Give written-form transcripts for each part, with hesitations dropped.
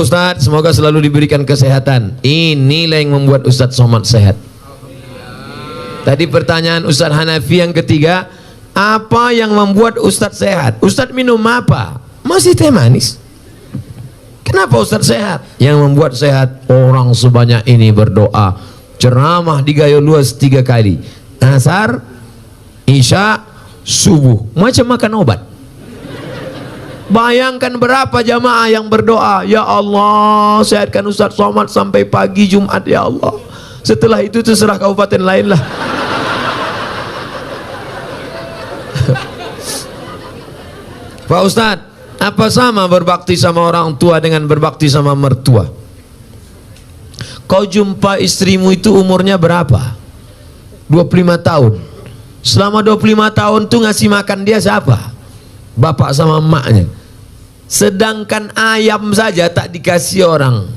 Ustadz, semoga selalu diberikan kesehatan. Inilah yang membuat Ustadz Somad sehat. Tadi pertanyaan Ustadz Hanafi yang ketiga, apa yang membuat Ustadz sehat? Ustadz minum apa? Masih teh manis. Kenapa Ustadz sehat? Yang membuat sehat, orang sebanyak ini berdoa, ceramah di Gayo Luas 3 kali, asar, isya, subuh, macam makan obat. Bayangkan berapa jamaah yang berdoa, ya Allah sehatkan Ustadz Somad sampai pagi Jumat ya Allah. Setelah itu terserah kabupaten lain lah. Pak Ustadz, apa sama berbakti sama orang tua dengan berbakti sama mertua? Kau jumpa istrimu itu umurnya berapa? 25 tahun. Selama 25 tahun tuh ngasih makan dia siapa? Bapak sama emaknya. Sedangkan ayam saja tak dikasih orang.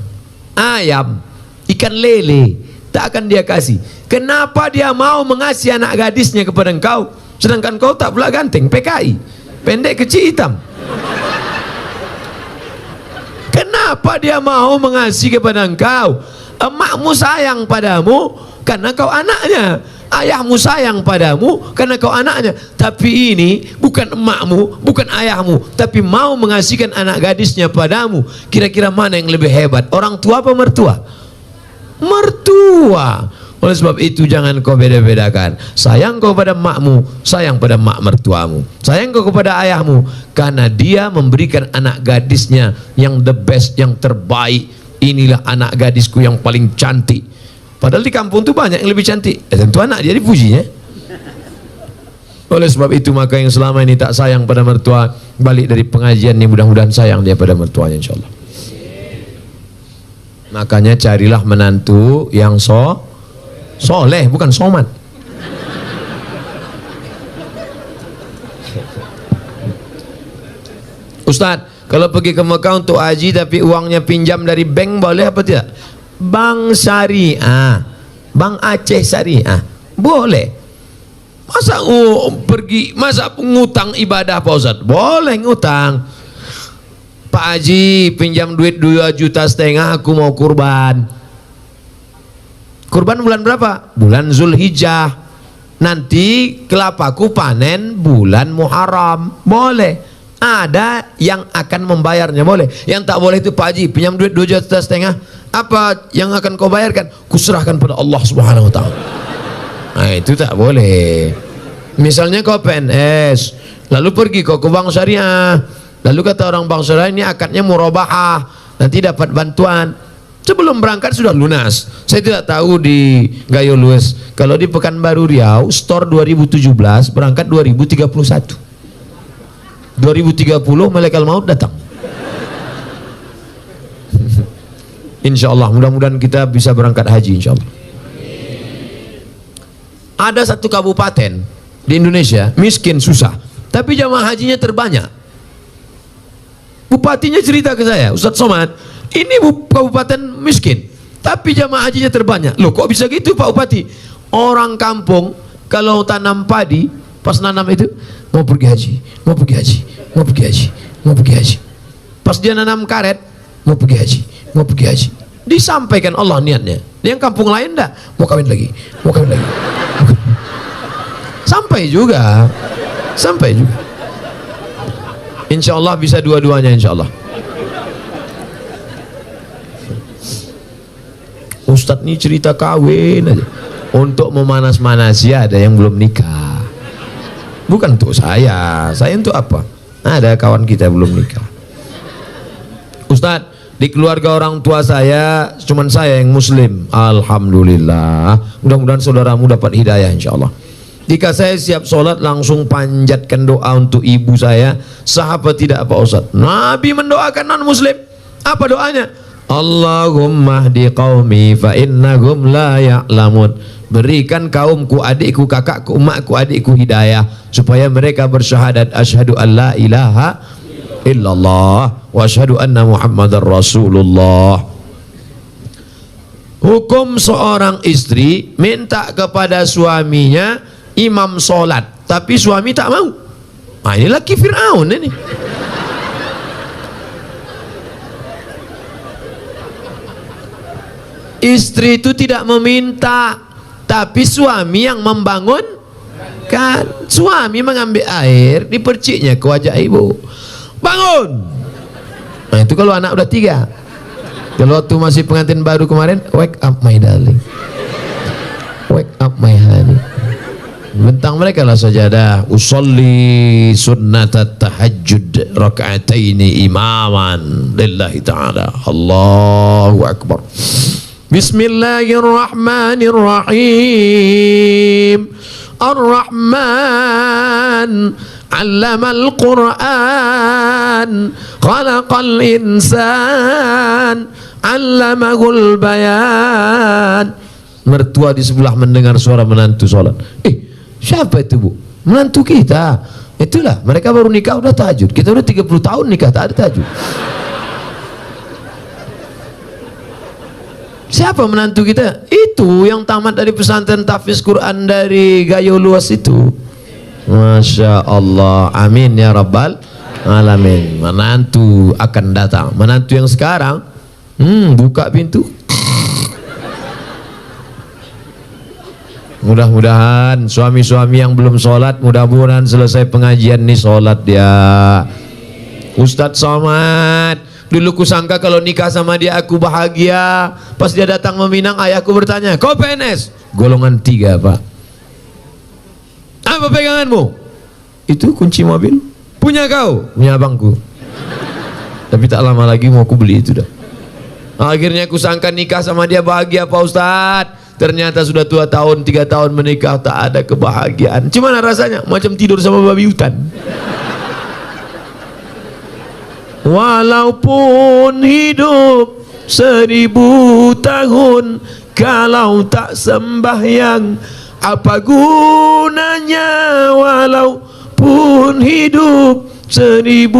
Ayam, ikan lele tak akan dia kasih. Kenapa dia mau mengasih anak gadisnya kepada engkau, sedangkan kau tak pula ganteng, PKI, pendek kecil hitam? Kenapa dia mau mengasihi kepada engkau? Emakmu sayang padamu karena kau anaknya, ayahmu sayang padamu karena kau anaknya. Tapi ini bukan emakmu, bukan ayahmu, tapi mau mengasihkan anak gadisnya padamu. Kira-kira mana yang lebih hebat, orang tua apa mertua? Mertua. Oleh sebab itu jangan kau beda-bedakan. Sayang kau pada emakmu, sayang pada emak mertuamu. Sayang kau kepada ayahmu karena dia memberikan anak gadisnya yang the best, yang terbaik. Inilah anak gadisku yang paling cantik. Padahal di kampung itu banyak yang lebih cantik. Tentu anak dia dipujinya. Oleh sebab itu maka yang selama ini tak sayang pada mertua, balik dari pengajian ini mudah-mudahan sayang dia pada mertuanya insyaallah. Makanya carilah menantu yang soleh, bukan somat. Ustadz, kalau pergi ke Mekah untuk haji tapi uangnya pinjam dari bank boleh apa tidak? Bank syariah, Bank Aceh Syariah boleh. Masa pergi, masa ngutang ibadah Pak Ustadz? Boleh ngutang. Pak Haji pinjam duit 2,5 juta, aku mau kurban. Kurban bulan berapa? Bulan Zulhijjah. Nanti kelapaku panen bulan Muharram. Boleh. Ada yang akan membayarnya, boleh. Yang tak boleh itu Pak Haji pinjam duit 2,5 juta, apa yang akan kau bayarkan? Kuserahkan pada Allah Subhanahu wa taala. Nah, itu tak boleh. Misalnya kau PNS, lalu pergi kau ke bank syariah, lalu kata orang bank syariah ini akadnya murabahah, nanti dapat bantuan. Sebelum berangkat sudah lunas. Saya tidak tahu di Gayo Luas. Kalau di Pekanbaru Riau, store 2017 berangkat 2031. 2030 malaikat maut datang. Insya Allah, mudah-mudahan kita bisa berangkat haji insya Allah. Ada satu kabupaten di Indonesia miskin susah, tapi jamaah hajinya terbanyak. Bupatinya cerita ke saya, Ustadz Somad, ini kabupaten miskin tapi jamaah hajinya terbanyak. Loh kok bisa gitu Pak Bupati? Orang kampung kalau tanam padi, pas nanam itu mau pergi haji, mau pergi haji, mau pergi haji, mau pergi haji. Pas dia nanam karet, mau pergi haji, mau pergi haji. Disampaikan Allah niatnya. Yang kampung lain enggak, mau kawin lagi, mau kawin lagi. Sampai juga, sampai juga. Insya Allah bisa dua-duanya insya Allah. Ustadz ini cerita kawin aja. Untuk memanas-manasi ada yang belum nikah. Bukan untuk saya untuk apa? Ada kawan kita belum nikah. Ustadz, di keluarga orang tua saya cuman saya yang muslim. Alhamdulillah. Mudah-mudahan saudaramu dapat hidayah insya Allah. Jika saya siap sholat langsung panjatkan doa untuk ibu saya, sah apa tidak Pak Ustadz? Nabi mendoakan non muslim. Apa doanya? Allahumma hdi qaumi fa innahum la ya'lamun. Berikan kaumku, adikku, kakakku, emakku, adikku hidayah supaya mereka bersyahadat asyhadu an la ilaha illallah wa asyhadu anna Muhammadar Rasulullah. Hukum seorang istri minta kepada suaminya imam sholat tapi suami tak mau. Nah, ini laki Fir'aun ini. Istri itu tidak meminta, tapi suami yang membangun. Kan suami mengambil air diperciknya ke wajah ibu, bangun. Nah itu kalau anak udah 3. Kalau waktu masih pengantin baru kemarin, wake up my darling, wake up my honey. Bentang mereka lah sajadah, usolli sunnatat tahajjud raka'ataini imaman lillahi ta'ala. Allahu akbar. Bismillahirrahmanirrahim. Ar-Rahman 'allamal Qur'an, khalaqal insan, 'allamahul bayan. Mertua di sebelah mendengar suara menantu sholat. Siapa itu, Bu? Menantu kita. Itulah, mereka baru nikah udah tahajud. Kita udah 30 tahun nikah tak ada tahajud. Siapa menantu kita? Itu yang tamat dari pesantren tahfiz Quran dari Gayo Luas itu. Masya Allah, amin ya rabbal alamin. Menantu akan datang. Menantu yang sekarang, buka pintu. Mudah-mudahan suami-suami yang belum sholat, mudah-mudahan selesai pengajian nih sholat dia. Ustadz Somad, dulu kusangka kalau nikah sama dia aku bahagia. Pas dia datang meminang, ayahku bertanya, kau PNS? Golongan 3, Pak. Apa peganganmu? Itu kunci mobil. Punya kau? Punya abangku. Tapi tak lama lagi mau aku beli itu dah. Akhirnya kusangka nikah sama dia bahagia, Pak Ustadz. Ternyata sudah 2 tahun, 3 tahun menikah, tak ada kebahagiaan. Gimana rasanya? Macam tidur sama babi hutan. Walaupun hidup 1000 tahun, kalau tak sembahyang, apa gunanya? Walaupun hidup 1000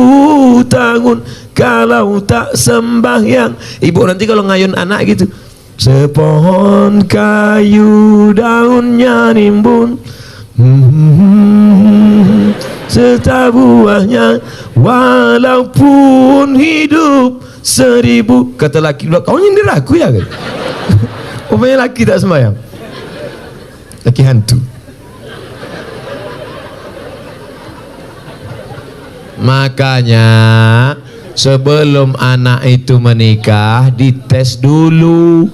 tahun, kalau tak sembahyang. Ibu nanti kalau ngayun anak gitu, sepohon kayu daunnya nimbun, serta buahnya, walaupun hidup 1000. Kata laki, kau nyindir aku ya? Rupanya laki tak sembahyang, laki hantu. Makanya sebelum anak itu menikah dites dulu.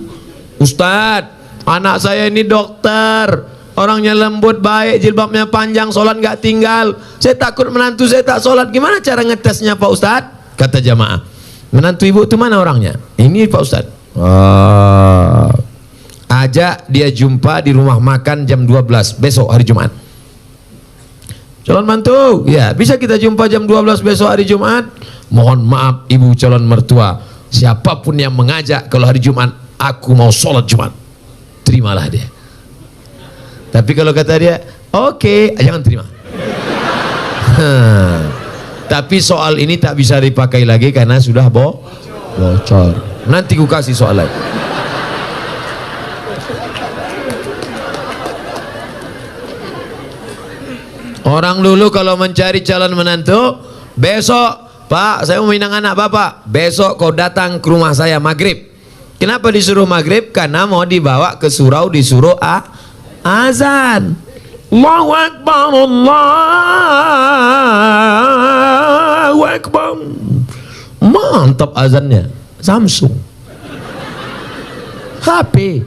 Ustadz, anak saya ini dokter, orangnya lembut, baik, jilbabnya panjang, sholat nggak tinggal. Saya takut menantu saya tak sholat. Gimana cara ngetesnya Pak Ustadz? Kata jamaah, menantu ibu itu mana orangnya? Ini Pak Ustadz. Ajak dia jumpa di rumah makan jam 12 besok hari Jumat. Calon mantu, ya bisa kita jumpa jam 12 besok hari Jumat. Mohon maaf ibu calon mertua, siapapun yang mengajak kalau hari Jumat aku mau sholat Jumat, terimalah dia. Tapi kalau kata dia oke, jangan terima. Tapi soal ini tak bisa dipakai lagi karena sudah bocor. Nanti ku kasih soal lain. Orang dulu kalau mencari calon menantu, besok Pak, saya mau minang anak Bapak, besok kau datang ke rumah saya maghrib. Kenapa disuruh maghrib? Karena mau dibawa ke surau, disuruh azan. Allahu Akbar, Allahu Akbar. Mantap azannya. Samsung, HP.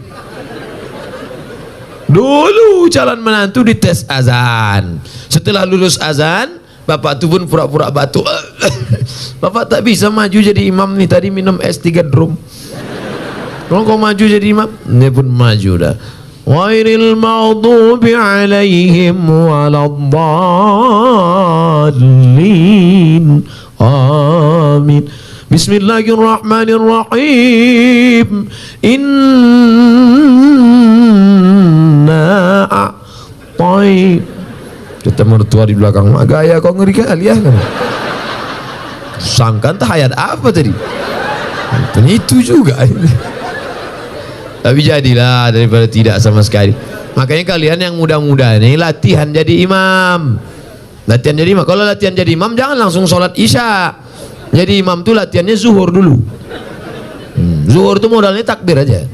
Dulu calon menantu dites azan. Setelah lulus azan, bapak tu pun pura-pura batuk. Bapak tak bisa maju jadi imam nih, tadi minum es 3 drum. Kalau kau maju jadi imam, dia pun maju dah. Ghairil maghdubi alaihim waladdallin. Amin. Bismillahirrahmanirrahim. Inna a'tai. Kita mertua di belakang, mak gaya kau ngeri kali ya. Sangka entah ayat apa tadi. Itu juga. Tapi jadilah daripada tidak sama sekali. Makanya kalian yang muda-muda ini latihan jadi imam. Latihan jadi imam. Kalau latihan jadi imam jangan langsung sholat isya. Jadi imam tuh latihannya zuhur dulu. Zuhur tuh modalnya takbir aja.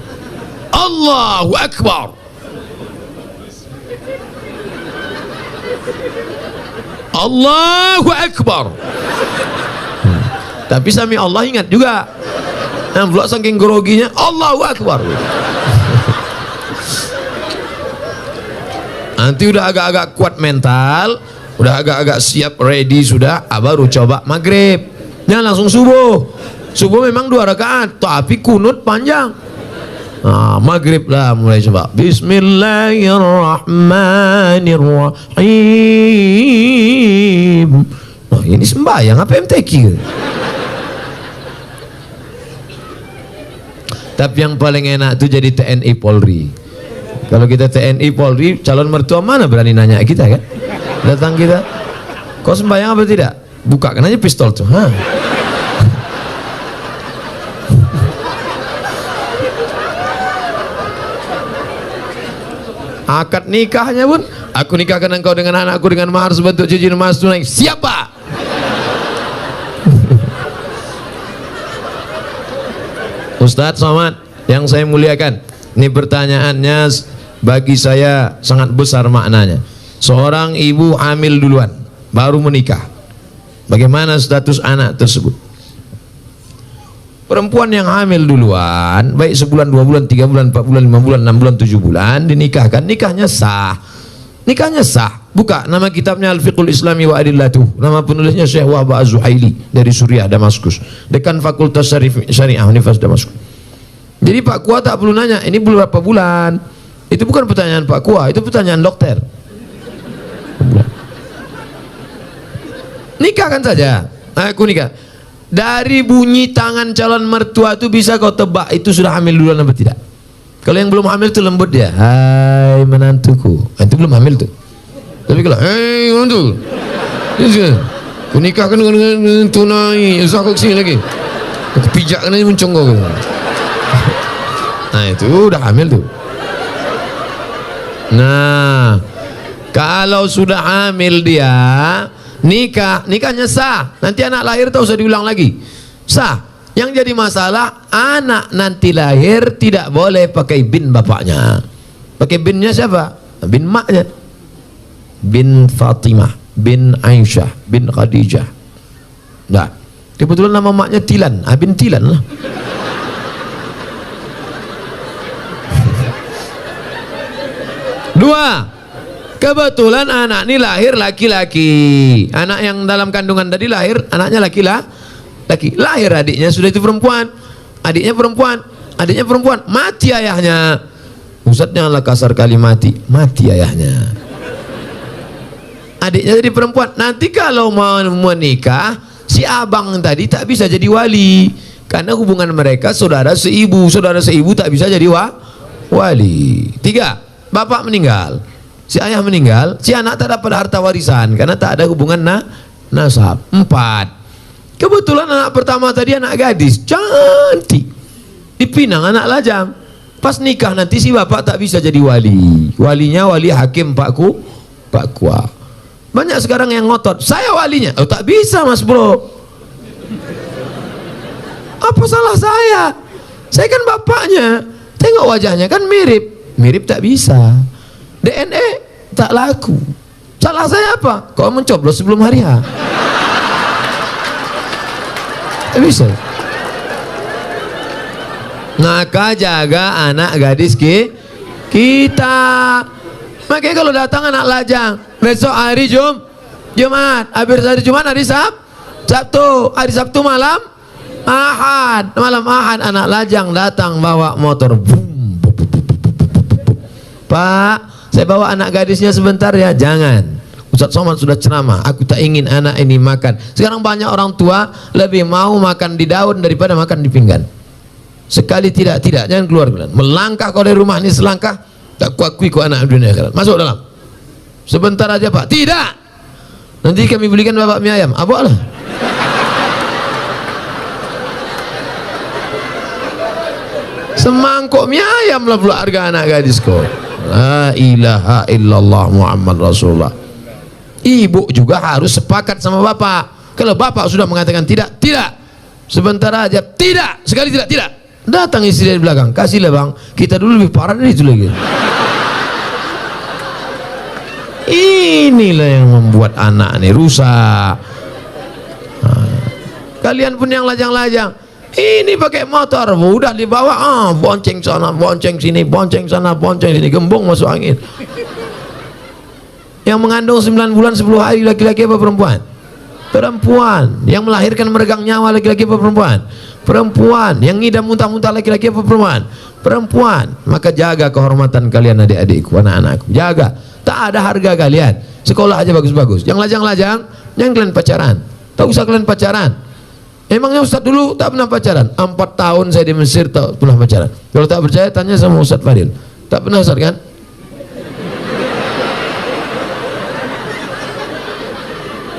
Allahu Akbar. Allahu Akbar. Tapi sami Allah ingat juga. Nah, pula saking groginya Allahu Akbar. Nanti udah agak-agak kuat mental, udah agak-agak siap ready sudah, baru coba maghrib. Jangan langsung subuh. Subuh memang 2 rakaat, tapi kunut panjang. Nah, maghrib lah mulai coba. Bismillahirrahmanirrahim. Nah, ini sembahyang apa MTQ? Tapi yang paling enak itu jadi TNI Polri. Kalau kita TNI Polri, calon mertua mana berani nanya kita kan? Datang kita, kau sembahyang apa tidak? Bukakan aja pistol tuh. Akad nikahnya pun, aku nikahkan engkau dengan anakku dengan mahar sebentuk cincin emas tunai. Siapa? Ustadz Somad yang saya muliakan, ini pertanyaannya bagi saya sangat besar maknanya. Seorang ibu hamil duluan, baru menikah, bagaimana status anak tersebut? Perempuan yang hamil duluan, baik sebulan, 2 bulan, 3 bulan, 4 bulan, 5 bulan, 6 bulan, 7 bulan, dinikahkan, nikahnya sah. Nikahnya sah. Buka nama kitabnya Al-Fiqhul Islami wa Adillatuh. Nama penulisnya Syekh Wahbah Az-Zuhaili dari Suriah, Damaskus, dekan Fakultas Syariah Universitas Damaskus. Jadi Pak Kua tak perlu nanya ini berapa bulan. Itu bukan pertanyaan Pak Kua, itu pertanyaan dokter. Nikahkan saja. Aku nikah. Dari bunyi tangan calon mertua itu bisa kau tebak itu sudah hamil duluan apa tidak. Kalau yang belum hamil itu lembut dia. Hai menantuku. Itu belum hamil tuh. Tapi kalau hei menantu, aku nikahkan dengan tunai. Usah kau kesini lagi. Aku pijakkan aja muncung kau. Nah itu udah hamil tuh. Nah kalau sudah hamil dia, nikahnya sah. Nanti anak lahir tak usah diulang lagi, sah. Yang jadi masalah anak nanti lahir tidak boleh pakai bin bapaknya. Pakai binnya siapa? Bin maknya. Bin Fatimah, bin Aisyah, bin Khadijah. Nah, kebetulan nama maknya Tilan, bin Tilan lah. Dua, kebetulan anak ini lahir laki-laki. Anak yang dalam kandungan tadi lahir, anaknya laki-laki. Lahir adiknya sudah itu perempuan. Adiknya perempuan. Mati ayahnya. Ustadz janganlah kasar kali mati ayahnya. Adiknya jadi perempuan. Nanti kalau mau menikah, si abang tadi tak bisa jadi wali. Karena hubungan mereka saudara seibu. Saudara seibu tak bisa jadi wali. Tiga, bapak meninggal, si ayah meninggal, si anak tak dapat harta warisan karena tak ada hubungan nasab. Empat, kebetulan anak pertama tadi anak gadis cantik, dipinang anak lajang. Pas nikah nanti si bapak tak bisa jadi wali. Walinya wali hakim Pak Kua. Banyak sekarang yang ngotot, saya walinya. Oh tak bisa mas bro. Apa salah saya? Saya kan bapaknya. Tengok wajahnya kan mirip tak bisa. DNA tak laku. Salah saya apa? Kau mencoblos sebelum hari H. Tak bisa. Maka jaga anak gadis kita. Makanya kalau datang anak lajang, besok hari Jumat, habis hari Jumat hari Sabtu, hari Sabtu malam Ahad, anak lajang datang bawa motor. Boom. Pak, saya bawa anak gadisnya sebentar ya. Jangan, Ustadz Somad sudah ceramah, aku tak ingin anak ini makan. Sekarang banyak orang tua lebih mau makan di daun daripada makan di pinggan. Sekali tidak, jangan keluar. Melangkah kau dari rumah ini selangkah, tak kuakui kau anak dunia akhirat. Masuk dalam. Sebentar aja Pak. Tidak. Nanti kami belikan bapak mie ayam. Apa lah? Semangkuk mie ayam lah pula harga anak gadis kau. La ilaha illallah Muhammad Rasulullah. Ibu juga harus sepakat sama bapak. Kalau bapak sudah mengatakan tidak. Sebentar aja. Tidak. Sekali tidak. Datang istri dari belakang, kasihlah bang, kita dulu lebih parah dari itu lagi. Inilah yang membuat anak nih rusak. Kalian pun yang lajang-lajang, ini pakai motor, udah dibawa, bonceng sana, bonceng sini, bonceng sana, bonceng sini, gembong masuk angin. Yang mengandung 9 bulan 10 hari laki-laki apa perempuan? Perempuan. Yang melahirkan meregang nyawa laki-laki apa perempuan? Perempuan. Yang ngidam muntah-muntah laki-laki apa perempuan? Perempuan. Maka jaga kehormatan kalian adik-adikku, anak-anakku, jaga. Tak ada harga kalian, sekolah aja bagus-bagus. Yang lajang-lajang, jangan kalian pacaran. Tak usah kalian pacaran. Emangnya Ustadz dulu tak pernah pacaran? 4 tahun saya di Mesir tak pernah pacaran. Kalau tak percaya tanya sama Ustadz Fadil. Tak pernah Ustadz kan?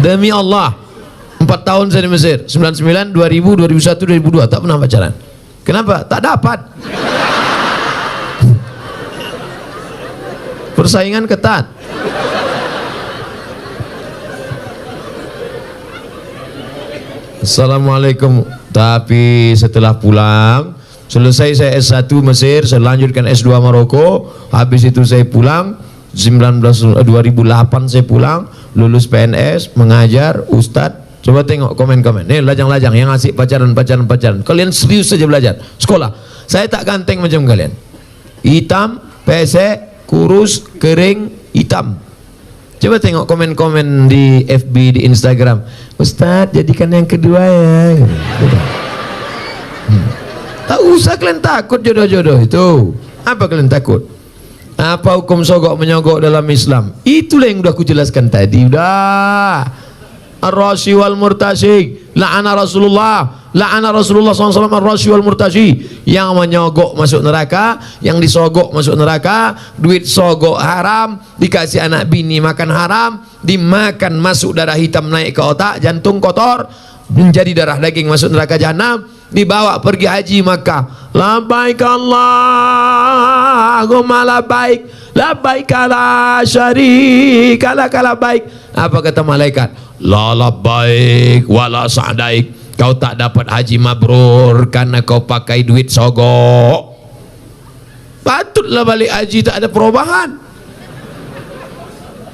Demi Allah, 4 tahun saya di Mesir, 99, 2000, 2001, 2002 tak pernah pacaran. Kenapa? Tak dapat. Persaingan ketat. Assalamualaikum. Tapi setelah pulang, selesai saya S1 Mesir, saya lanjutkan S2 Maroko, habis itu saya pulang 2008 saya pulang, lulus PNS, mengajar, ustadz. Coba tengok komen-komen. Nih lajang-lajang yang asik pacaran. Kalian serius saja belajar sekolah. Saya tak ganteng macam kalian. Hitam, pesek, kurus, kering, hitam. Coba tengok komen-komen di FB, di Instagram. Ustadz jadikan yang kedua ya. Tak usah kalian takut jodoh-jodoh itu. Apa kalian takut? Apa hukum sogok menyogok dalam Islam? Itulah yang udah aku jelaskan tadi. Udah. Ar-rashi wal murtashi. La'ana Rasulullah SAW ar-rashi wal murtashi. Yang menyogok masuk neraka, yang disogok masuk neraka. Duit sogok haram, dikasih anak bini makan haram, dimakan masuk darah hitam naik ke otak, jantung kotor, menjadi darah daging masuk neraka jahanam, dibawa pergi haji Makkah. Labbaik Allahumma labbaik, labbaik la syarika lak labbaik. Apa kata malaikat? La labbaik wala sa'daik. Kau tak dapat haji mabrur karena kau pakai duit sogok. Patutlah balik haji tak ada perubahan.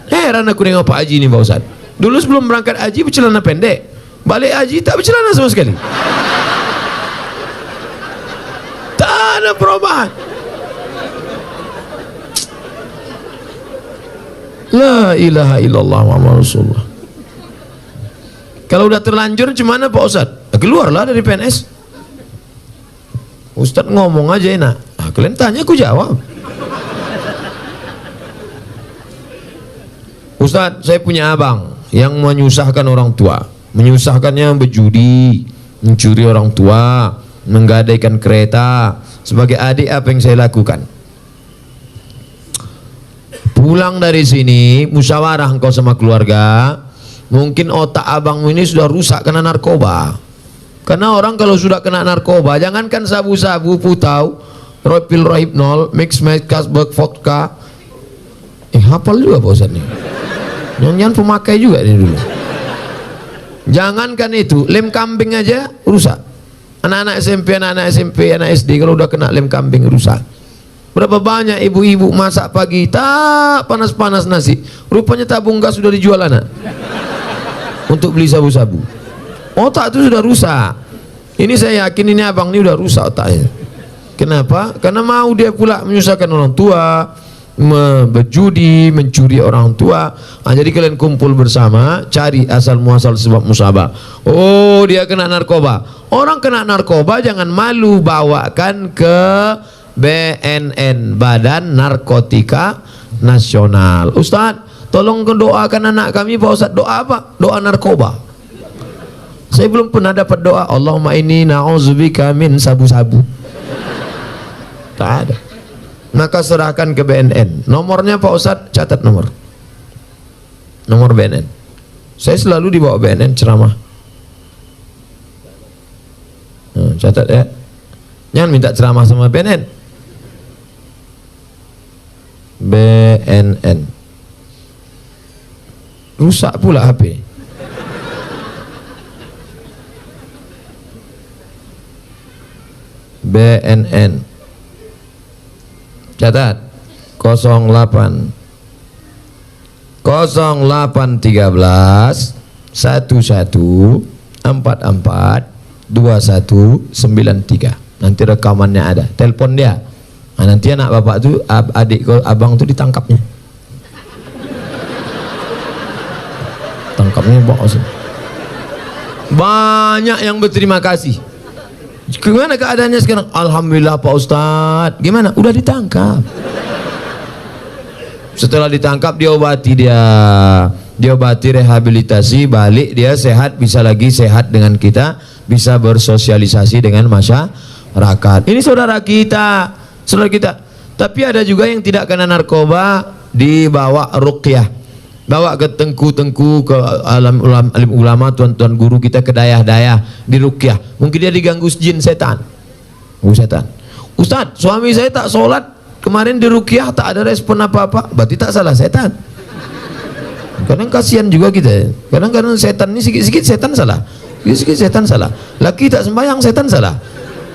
Heran aku dengan Pak Haji ini Pak Ustaz. Dulu sebelum berangkat haji bercelana pendek, balik haji tak bercelana sama sekali. Tak ada perubahan. La ilaha illallah Muhammad Rasulullah. Kalau udah terlanjur gimana Pak Ustaz? Keluarlah dari PNS. Ustaz ngomong aja enak. Kalian tanya aku jawab. Ustaz, saya punya abang yang menyusahkan orang tua. Menyusahkannya berjudi, mencuri orang tua, menggadaikan kereta. Sebagai adik apa yang saya lakukan? Pulang dari sini, musyawarah engkau sama keluarga. Mungkin otak abangmu ini sudah rusak karena narkoba. Karena orang kalau sudah kena narkoba, jangankan sabu-sabu, putau, pil rohypnol, mix kasbek, vodka. Hafal juga Pak Ustaz nih. Jangan pemakai juga ini dulu. Jangankan itu, lem kambing aja rusak. Anak-anak SMP, anak SD kalau udah kena lem kambing rusak. Berapa banyak ibu-ibu masak pagi tak panas-panas nasi, rupanya tabung gas sudah dijual anak untuk beli sabu-sabu. Otak itu sudah rusak. Ini saya yakin ini abang ini udah rusak otaknya. Kenapa? Karena mau dia pula menyusahkan orang tua, berjudi, mencuri orang tua. Jadi kalian kumpul bersama, cari asal muasal sebab musabah. Oh, dia kena narkoba. Orang kena narkoba jangan malu, bawakan ke BNN, Badan Narkotika Nasional. Ustadz, tolong doakan anak kami Pak Ustadz. Doa apa? Doa narkoba. Saya belum pernah dapat doa Allahumma inni na'udzubika min sabu-sabu. Tak ada. Maka serahkan ke BNN. Nomornya Pak Ustadz, catat nomor BNN. Saya selalu dibawa BNN ceramah. Catat ya. Jangan minta ceramah sama BNN. BNN. Rusak pula HP. BNN. Catat 08 0813 11 44 2193. Nanti rekamannya ada. Telepon dia. Nah, nanti anak bapak tuh, adik abang tuh ditangkapnya. Tangkapnya bos. Banyak yang berterima kasih. Gimana keadaannya sekarang? Alhamdulillah Pak Ustadz. Gimana? Udah ditangkap. Setelah ditangkap diobati diobati, rehabilitasi, balik dia sehat, bisa lagi sehat dengan kita, bisa bersosialisasi dengan masyarakat. Ini saudara kita. Tapi ada juga yang tidak kena narkoba, dibawa ruqyah. Bawa ke tengku-tengku, ke alim ulama, tuan-tuan guru kita, ke dayah-dayah, di ruqyah. Mungkin dia diganggu jin setan. Ustadz, suami saya tak sholat, kemarin di ruqyah tak ada respon apa-apa. Berarti tak salah setan. Kadang kasihan juga kita. Kadang-kadang setan ini sikit-sikit setan salah. Sikit-sikit setan salah. Laki tak sembahyang, setan salah.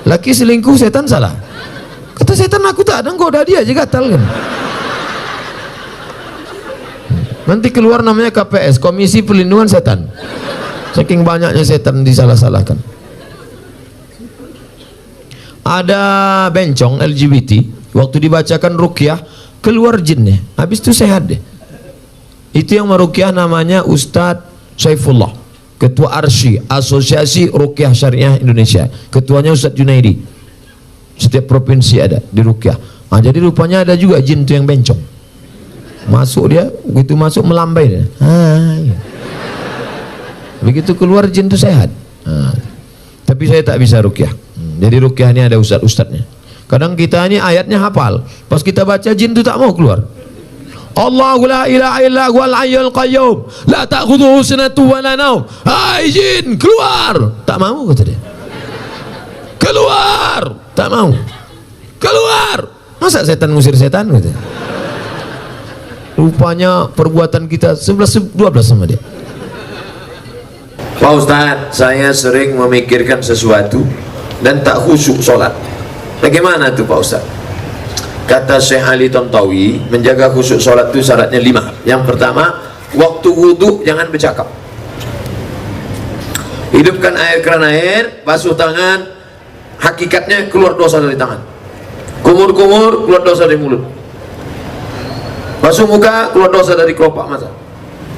Laki selingkuh, setan salah. Kata setan, aku tak ada, goda dia aja, gatal kan. Nanti keluar namanya KPS, Komisi Perlindungan Setan. Saking banyaknya setan disalah-salahkan. Ada bencong LGBT, waktu dibacakan ruqyah keluar jinnya, habis itu sehat deh. Itu yang meruqyah namanya Ustadz Saifullah, Ketua ARSY, Asosiasi Ruqyah Syariah Indonesia. Ketuanya Ustadz Junaidi. Setiap provinsi ada di ruqyah. Nah, jadi rupanya ada juga jin itu yang bencong. Masuk dia, begitu masuk melambai dia. Ya. Begitu keluar jin itu sehat. Tapi saya tak bisa ruqyah. Jadi ruqyah ini ada ustadz-ustadznya. Kadang kita ini ayatnya hafal, pas kita baca jin itu tak mau keluar. Allahu la ilaha illa huwal hayyul qayyum, la ta'khudhuhu sinatun wa la naum. Hai jin, keluar. Tak mau kata dia. Keluar, tak mau. Keluar. Masa setan ngusir setan kata. Rupanya perbuatan kita 11-12 sama dia. Pak Ustadz, saya sering memikirkan sesuatu dan tak khusyuk sholat. Bagaimana tuh Pak Ustadz? Kata Syekh Ali Tontawi, menjaga khusyuk sholat itu syaratnya 5. Yang pertama, waktu wudhu jangan bercakap. Hidupkan air keran air, basuh tangan, hakikatnya keluar dosa dari tangan. Kumur-kumur, keluar dosa dari mulut. Basuh muka, keluar dosa dari kelopak mata.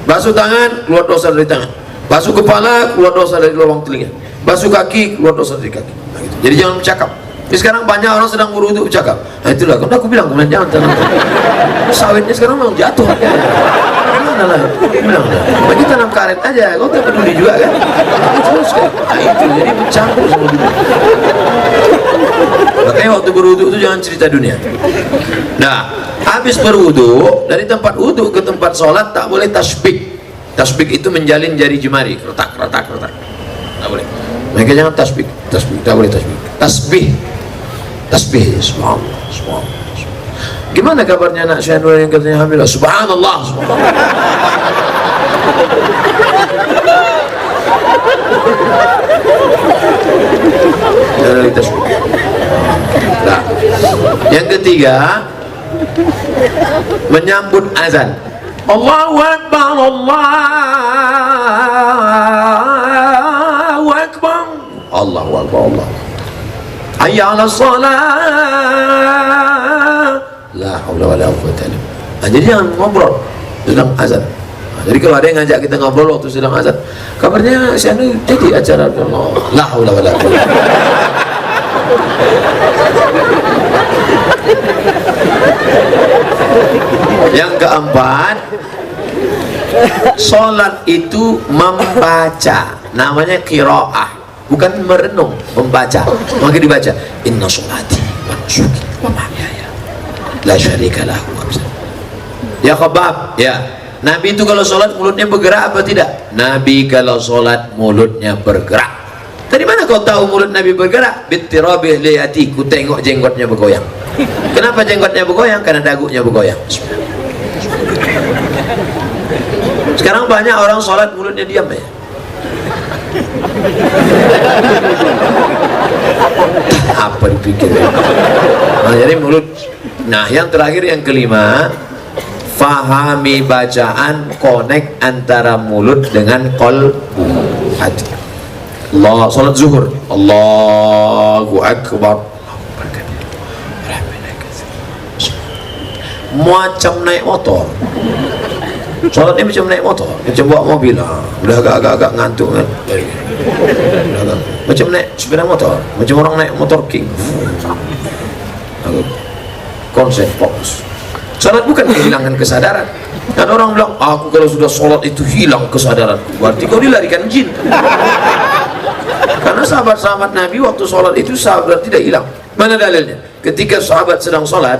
Basuh tangan, keluar dosa dari tangan. Basuh kepala, keluar dosa dari lubang telinga. Basuh kaki, keluar dosa dari kaki. Nah, gitu. Jadi jangan bercakap. Jadi sekarang banyak orang sedang berwudu bercakap. Nah itulah, kan aku bilang jangan. Sawitnya sekarang memang jatuh. Gimana lah? Bilang, bagi tanam karet aja. Kau tak peduli juga kan? Terus kan? Nah itu, jadi bercampur sama dunia. Makanya waktu berwudu itu jangan cerita dunia. Nah, habis berwudu, dari tempat wudu ke tempat sholat tak boleh tasbih. Tasbih itu menjalin jari jemari, retak. Tak boleh. Mereka jangan tasbih, tak boleh tasbih. Tasbih, subhanallah. Gimana kabarnya anak Syahnur yang katanya hamil? Subhanallah. Jangan tasbih. Nah, yang ketiga, menyambut azan. Allahu Akbar, Allahu Akbar, Allahu Akbar, Allah. Hayya 'alas shalah. La haula wala quwwata illa billah. Jadi jangan ngobrol sedang azan. Jadi kalau ada yang ngajak kita ngobrol waktu sedang azan, kabarnya si anu jadi acara Allah. La haula wala quwwata. Yang keempat, sholat itu membaca, namanya qiraah, bukan merenung, membaca. Maka dibaca, inna sholati wa nusuki wa mahyaya la syarika lahu. Ya khabab, ya. Nabi itu kalau sholat mulutnya bergerak apa tidak? Nabi kalau sholat mulutnya bergerak. Dari mana kau tahu mulut Nabi bergerak? Bittirabih liyati, ku tengok jenggotnya bergoyang. Kenapa jenggotnya bergoyang? Karena dagunya bergoyang. Sekarang banyak orang sholat mulutnya diam ya. Apa dipikir? Nah, jadi mulut. Nah, yang terakhir yang kelima, fahami bacaan, connect antara mulut dengan qalbu, hati. Allah, salat zuhur, Allahu akbar, macam naik motor. Salat ini macam naik motor, macam bawa mobil. Udah agak-agak ngantuk kan, macam naik sepeda motor, macam orang naik motor king. Konsep fokus. Salat bukan kehilangan kesadaran. Dan orang bilang, aku kalau sudah sholat itu hilang kesadaranku, berarti kau dilarikan jin. Karena sahabat-sahabat Nabi waktu sholat itu sahabat tidak hilang. Mana dalilnya? Ketika sahabat sedang sholat,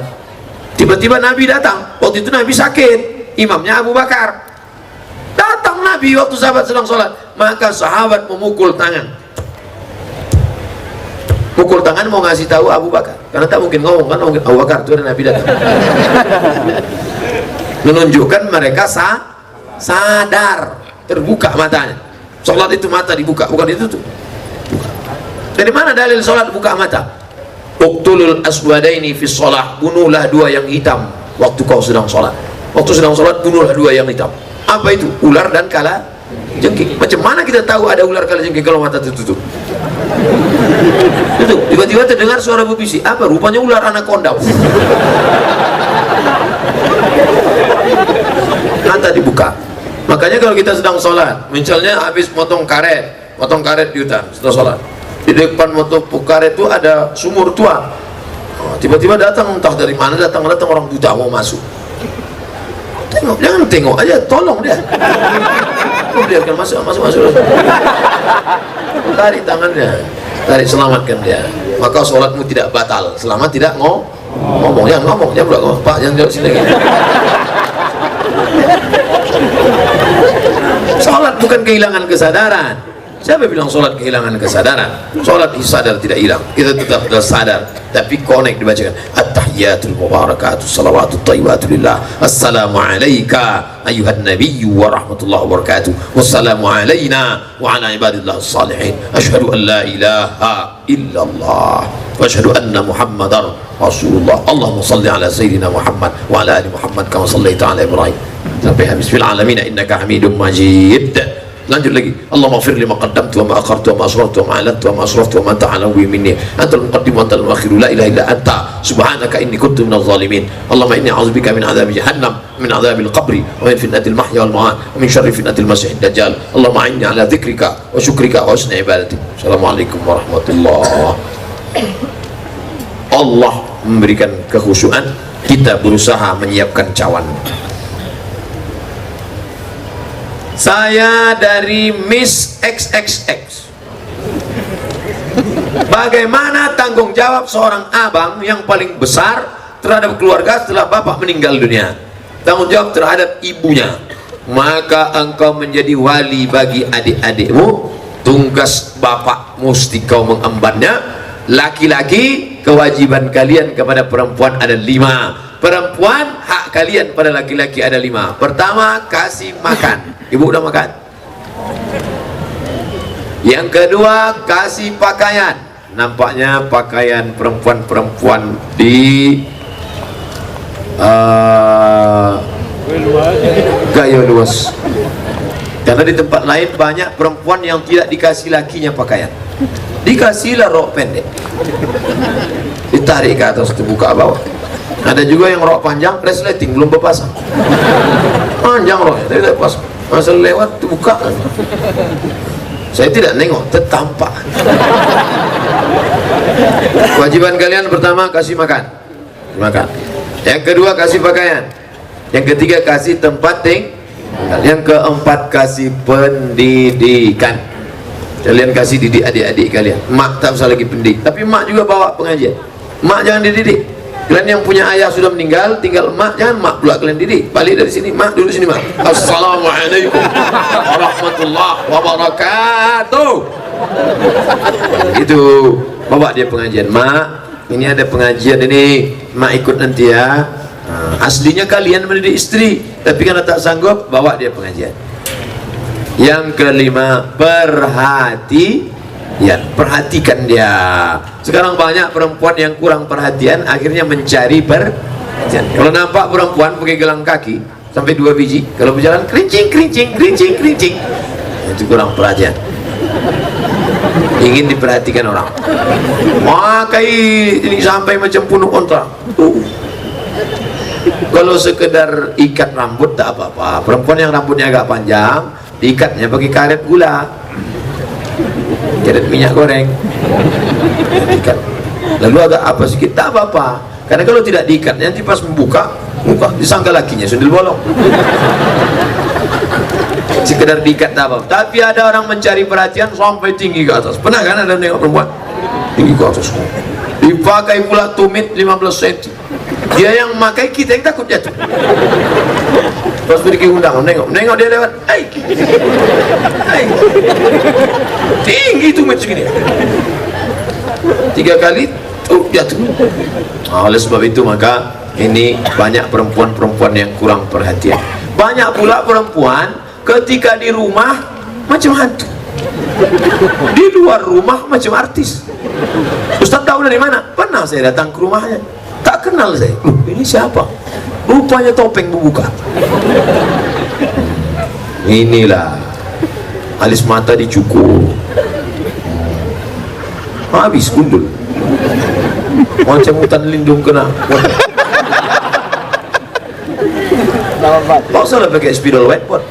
tiba-tiba Nabi datang. Waktu itu Nabi sakit, imamnya Abu Bakar. Datang Nabi waktu sahabat sedang sholat, maka sahabat memukul tangan. Pukul tangan mau ngasih tahu Abu Bakar, karena tak mungkin ngomong kan, mungkin Abu Bakar itu ada Nabi datang. Menunjukkan mereka sadar, terbuka matanya. Sholat itu mata dibuka, bukan ditutup. Dari mana dalil sholat buka mata? Uqtulul aswadaini fi sholat, bunuhlah dua yang hitam waktu kau sedang sholat. Waktu sedang sholat bunuhlah dua yang hitam. Apa itu? Ular dan kala jengking. Macam mana kita tahu ada ular kala jengking kalau mata tertutup? Itu tiba-tiba terdengar suara berbisik. Apa? Rupanya ular anaconda. Mata dibuka. Makanya kalau kita sedang sholat, misalnya habis potong karet di hutan setelah sholat, di depan potong karet itu ada sumur tua. Tiba-tiba datang, entah dari mana datang orang buta mau masuk. Tengok, jangan tengok aja, tolong dia. Biarkan masuk. Tarik tangannya, tarik, selamatkan dia. Maka sholatmu tidak batal selama tidak ngomong. Jangan ngomong, jangan ngomong. Pak, jangan jauh sini lagi. Sholat bukan kehilangan kesadaran. Siapa bilang sholat kehilangan kesadaran? Sholat sadar tidak hilang, kita tetap sadar, tapi connect dibacakan. At-tahiyatul mubarakatuh salawatut thayyibatu lillah. Assalamu alayka ayuhan nabiyyu wa rahmatullahi wa barakatuh. Wassalamu alayna wa ala ibadillah salihin. Ashhadu an la ilaha illallah wa ashhadu anna muhammadar rasulullah. Allahumma salli ala sayyidina Muhammad wa ala ali Muhammad kama sallaita ala Ibrahim sampai habis. Fil alamin innaka hamidum majid. Lanjut lagi. Allahumma ighfir li ma qaddamtu wa ma akhartu wa ma asrartu wa ma a'lantu wa ma asraftu wa ma anta a'lamu minni antal muqaddim wa antal muakhir la ilaha illa anta subhanaka inni kuntu minadh dhalimin. Allahumma inni a'udzubika min adzabi jahannam min adzabil qabri wa min fitnatil mahya wal mamat wa min syarri fitnatil masiihid dajjal. Allahumma a'inni ala dzikrika wa syukrika wa husni ibadatik. Assalamualaikum warahmatullahi. Allah memberikan kekhusyuan, kita berusaha menyiapkan cawan. Saya dari Miss XXX. Bagaimana tanggung jawab seorang abang yang paling besar terhadap keluarga setelah bapak meninggal dunia? Tanggung jawab terhadap ibunya. Maka engkau menjadi wali bagi adik-adikmu. Tugas bapak mesti kau mengembannya. Laki-laki, kewajiban kalian kepada perempuan ada 5. Perempuan, hak kalian pada laki-laki ada 5. Pertama, kasih makan. Ibu udah makan. Yang kedua, kasih pakaian. Nampaknya pakaian perempuan-perempuan di gaya luas. Karena di tempat lain banyak perempuan yang tidak dikasih lakinya pakaian. Dikasihlah rok pendek, ditarik ke atas, terbuka bawah. Ada juga yang rok panjang, resleting, belum berpasang. Panjang roknya, tapi tidak pasang. Masa lewat, terbuka. Saya tidak nengok, tertampak. Kewajiban kalian pertama, kasih makan. Yang kedua, kasih pakaian. Yang ketiga, kasih tempat tinggal. Yang keempat, kasih pendidikan. Kalian kasih didik adik-adik kalian. Mak tak usah lagi pendidik, tapi mak juga bawa pengajian. Mak jangan dididik. Kalian yang punya ayah sudah meninggal, tinggal mak, jangan mak pula kalian didik. Balik dari sini, mak dulu sini mak. Assalamualaikum warahmatullahi wabarakatuh. Itu bawa dia pengajian. Mak, ini ada pengajian ini, mak ikut nanti ya. Aslinya kalian mendidik istri, tapi karena tak sanggup, bawa dia pengajian. Yang kelima, perhatian. Ya, perhatikan dia. Sekarang banyak perempuan yang kurang perhatian, akhirnya mencari perhatian. Kalau nampak perempuan pakai gelang kaki sampai 2 biji, kalau berjalan kerincing kerincing kerincing kerincing, itu kurang perhatian. Ingin diperhatikan orang. Pakai ini sampai macam punuk onta. Kalau sekedar ikat rambut tak apa-apa. Perempuan yang rambutnya agak panjang, diikatnya pakai karet gula, karet minyak goreng, diikat. Lalu agak apa sedikit, tak apa-apa. Karena kalau tidak diikat, nanti pas membuka muka disangka lakinya sundel bolong. Sekedar diikat tak apa. Tapi ada orang mencari perhatian sampai tinggi ke atas. Pernah kan ada nengok perempuan tinggi ke atas, dipakai pula tumit 15 cm. Dia yang memakai, kita yang takut jatuh. Pas pergi undangan, nengok dia lewat, tinggi tumit segini, 3 kali tuh jatuh. Oleh sebab itu maka ini banyak perempuan-perempuan yang kurang perhatian. Banyak pula perempuan ketika di rumah macam hantu, di luar rumah macam artis. Ustaz tahu dari mana? Pernah saya datang ke rumahnya, tak kenal saya. Ini siapa? Rupanya topeng membuka. Inilah alis mata dicukur, habis gundul, macam hutan lindung kena. Tak salah pakai spidol whiteboard.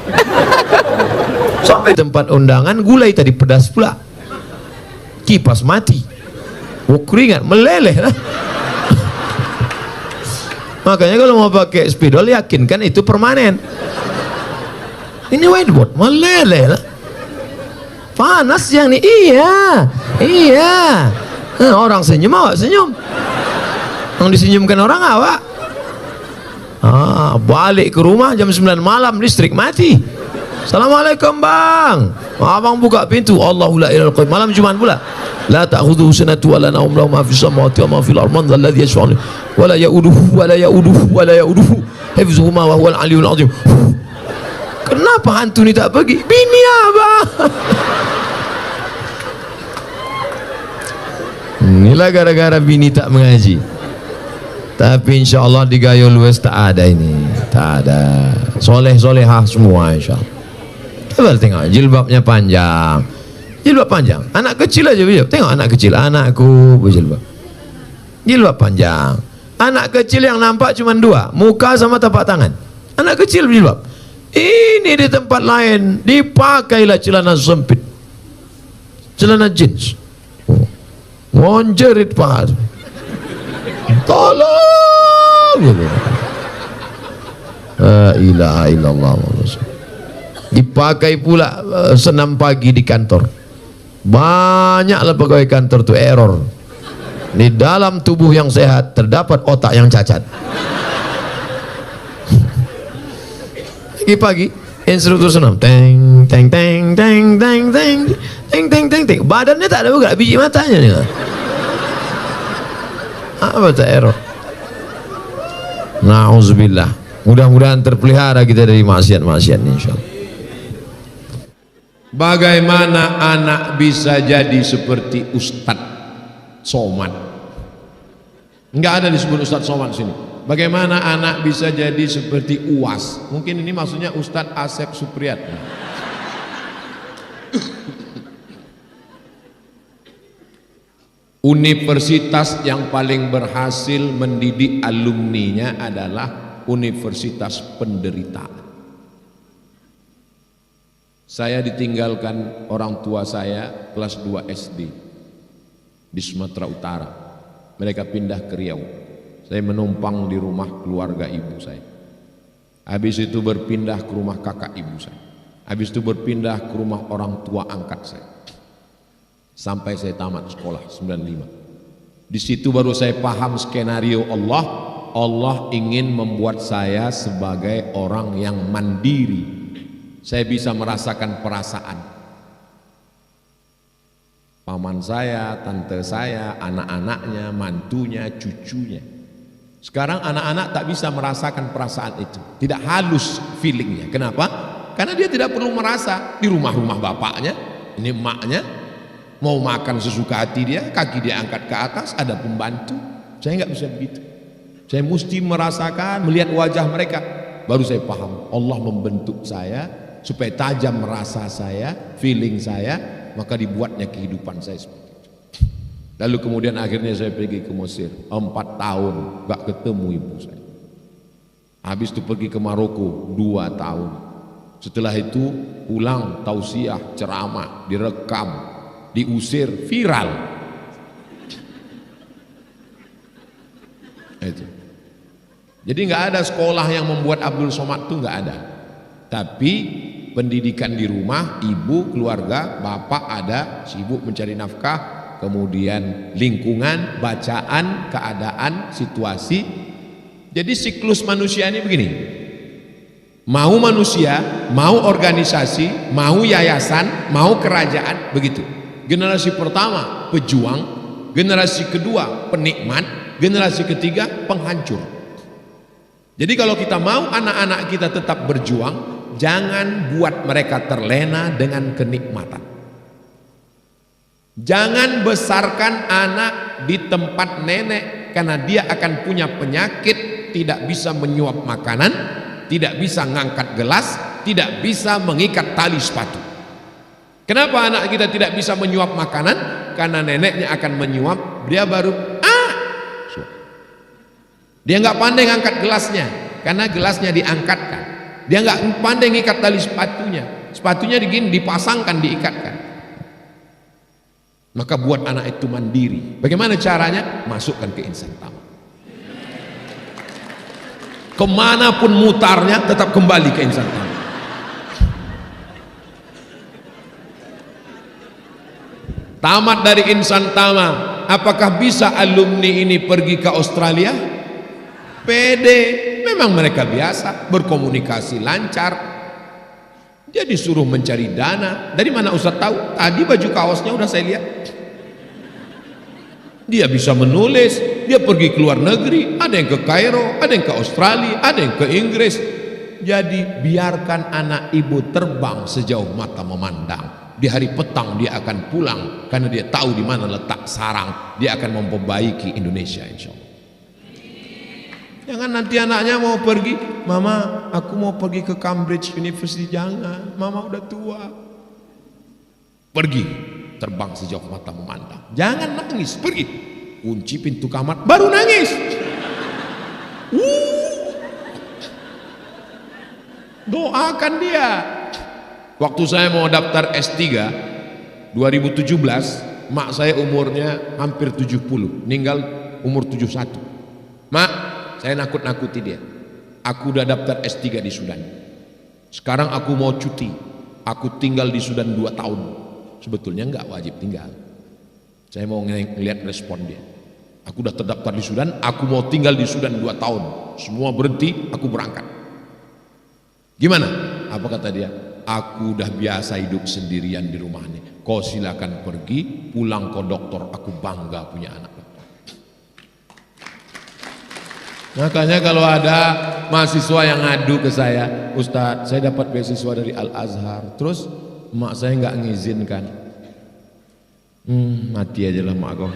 Sampai tempat undangan, gulai tadi pedas pula, kipas mati, keringat meleleh lah. Makanya kalau mau pakai spidol, yakinkan itu permanen. Ini whiteboard meleleh lah, panas yang nih. Iya. Orang senyum, awak senyum. Yang disenyumkan orang awak. Balik ke rumah jam 9 malam, listrik mati. Assalamualaikum bang. Abang buka pintu, Allahu la ilaha illallah. Malam Jumat pula. La ta'khudhuhu sinatun wa la nawm, lahu ma fis samawati wa ma fil ardi, man dzal ladzi yashfa'u wa la ya'uduhu wa la ya'uduhu wa la ya'uduhu hifdzuhuma wa huwal aliyyul azim. Kenapa hantu ni tak pergi? Bini abang. Inilah gara-gara bini tak mengaji. Tapi insyaAllah di Gayo Lues tak ada ini, tak ada. Soleh-solehah semua insyaAllah. Coba tengok jilbabnya panjang, jilbab panjang. Anak kecil aja berjilbab. Tengok anak kecil, anakku berjilbab, jilbab panjang. Anak kecil yang nampak cuma 2, muka sama tapak tangan. Anak kecil berjilbab. Ini di tempat lain dipakailah celana sempit, celana jeans, ngonjerit paha. Tolong. La ilaha illallah. Dipakai pula senam pagi di kantor. Banyaklah pegawai kantor tu error. Di dalam tubuh yang sehat terdapat otak yang cacat. Pagi-pagi instruktur senam, teng teng teng teng teng teng teng teng teng teng. Badannya tak ada juga, biji matanya nih. Apa tak error? Na'udzubillah. Mudah-mudahan terpelihara kita dari maksiat-maksiat insyaallah. Bagaimana anak bisa jadi seperti Ustadz Somad? Enggak ada disebut Ustadz Somad sini. Bagaimana anak bisa jadi seperti UAS? Mungkin ini maksudnya Ustadz Asep Supriyatna. Universitas yang paling berhasil mendidik alumninya adalah Universitas Penderitaan. Saya ditinggalkan orang tua saya kelas 2 SD di Sumatera Utara. Mereka pindah ke Riau. Saya menumpang di rumah keluarga ibu saya. Habis itu berpindah ke rumah kakak ibu saya. Habis itu berpindah ke rumah orang tua angkat saya. Sampai saya tamat sekolah 95. Di situ baru saya paham skenario Allah. Allah ingin membuat saya sebagai orang yang mandiri. Saya bisa merasakan perasaan paman saya, tante saya, anak-anaknya, mantunya, cucunya. Sekarang anak-anak tak bisa merasakan perasaan itu, tidak halus feelingnya. Kenapa? Karena dia tidak perlu merasa. Di rumah-rumah bapaknya, ini emaknya, Mau makan sesuka hati dia, kaki dia angkat ke atas, ada pembantu. Saya nggak bisa begitu. Saya mesti merasakan, melihat wajah mereka, baru saya paham Allah membentuk saya supaya tajam rasa saya, feeling saya, maka dibuatnya kehidupan saya seperti itu. Lalu kemudian akhirnya saya pergi ke Mesir 4 tahun gak ketemu ibu saya. Habis itu pergi ke Maroko 2 tahun. Setelah itu pulang, tausiah, ceramah, direkam, diusir, viral. Itu. Jadi nggak ada sekolah yang membuat Abdul Somad itu nggak ada. Tapi pendidikan di rumah, ibu, keluarga, bapak ada, sibuk mencari nafkah, kemudian lingkungan, bacaan, keadaan, situasi. Jadi siklus manusia ini begini. Mau manusia, mau organisasi, mau yayasan, mau kerajaan, begitu. Generasi pertama pejuang, generasi kedua penikmat, generasi ketiga penghancur. Jadi kalau kita mau anak-anak kita tetap berjuang, jangan buat mereka terlena dengan kenikmatan. Jangan besarkan anak di tempat nenek, karena dia akan punya penyakit, tidak bisa menyuap makanan, tidak bisa ngangkat gelas, tidak bisa mengikat tali sepatu. Kenapa anak kita tidak bisa menyuap makanan? Karena neneknya akan menyuap, dia baru dia nggak pandai ngangkat gelasnya, karena gelasnya diangkatkan. Dia nggak pandai ngikat tali sepatunya, sepatunya dipasangkan, diikatkan. Maka buat anak itu mandiri. Bagaimana caranya? Masukkan ke insan taman. Kemanapun mutarnya tetap kembali ke insan taman. Tamat dari insan taman, apakah bisa alumni ini pergi ke Australia? Pede, memang mereka biasa, berkomunikasi lancar. Dia disuruh mencari dana. Dari mana Ustaz tahu? Tadi baju kaosnya udah saya lihat. Dia bisa menulis, dia pergi ke luar negeri, ada yang ke Kairo, ada yang ke Australia, ada yang ke Inggris. Jadi biarkan anak ibu terbang sejauh mata memandang. Di hari petang dia akan pulang, karena dia tahu di mana letak sarang. Dia akan memperbaiki Indonesia, insya Allah. Jangan nanti anaknya mau pergi, mama aku mau pergi ke Cambridge University. Jangan, mama udah tua. Pergi, terbang sejauh mata memandang. Jangan nangis, pergi, kunci pintu kamar baru nangis. Doakan dia. Waktu saya mau daftar S3 2017, mak saya umurnya hampir 70, meninggal umur 71. Mak, saya nakut-nakuti dia. Aku udah daftar S3 di Sudan. Sekarang aku mau cuti. Aku tinggal di Sudan 2 tahun. Sebetulnya enggak wajib tinggal. Saya mau ngeliat respon dia. Aku udah terdaftar di Sudan, aku mau tinggal di Sudan 2 tahun. Semua berhenti, aku berangkat. Gimana? Apa kata dia? Aku udah biasa hidup sendirian di rumah nih. Kau silakan pergi, pulang ke dokter. Aku bangga punya anak. Makanya kalau ada mahasiswa yang ngadu ke saya, Ustadz, saya dapat beasiswa dari Al-Azhar, terus emak saya nggak ngizinkan. Mati aja lah mak kau.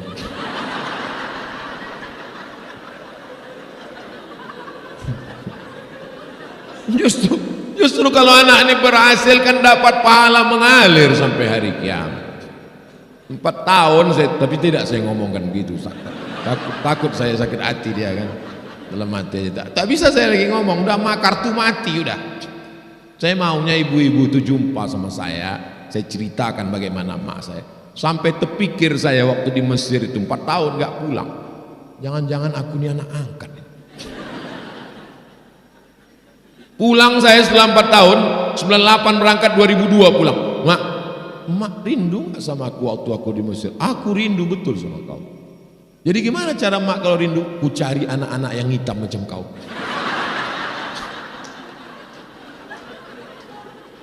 Justru kalau anak ini berhasil kan dapat pahala mengalir sampai hari kiamat. 4 tahun saya, tapi tidak saya ngomongkan gitu. Takut saya sakit hati dia kan. Dalam hati aja tak bisa saya lagi ngomong, udah mah kartu mati udah. Saya maunya ibu-ibu itu jumpa sama saya ceritakan bagaimana mak saya. Sampai terpikir saya waktu di Mesir itu 4 tahun nggak pulang. Jangan-jangan aku ini anak angkat. Pulang saya setelah 4 tahun, 98 berangkat 2002 pulang. Mak rindu nggak sama aku waktu aku di Mesir? Aku rindu betul sama kau. Jadi gimana cara mak kalau rindu? Ku cari anak-anak yang hitam macam kau.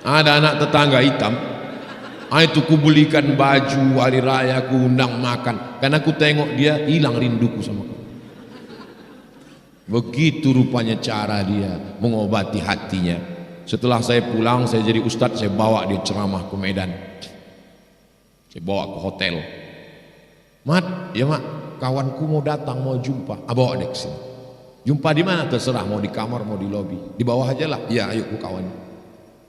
Ada anak tetangga hitam, itu ku belikan baju hari raya, ku undang makan, karena ku tengok dia hilang rinduku sama kau. Begitu rupanya cara dia mengobati hatinya. Setelah saya pulang, saya jadi ustadz, saya bawa dia ceramah ke Medan. Saya bawa ke hotel. Mat, ya mak, kawanku mau datang, mau jumpa. Bawa deh ke sini. Jumpa di mana terserah, mau di kamar, mau di lobi. Di bawah aja lah. Ya, ayo ku kawan.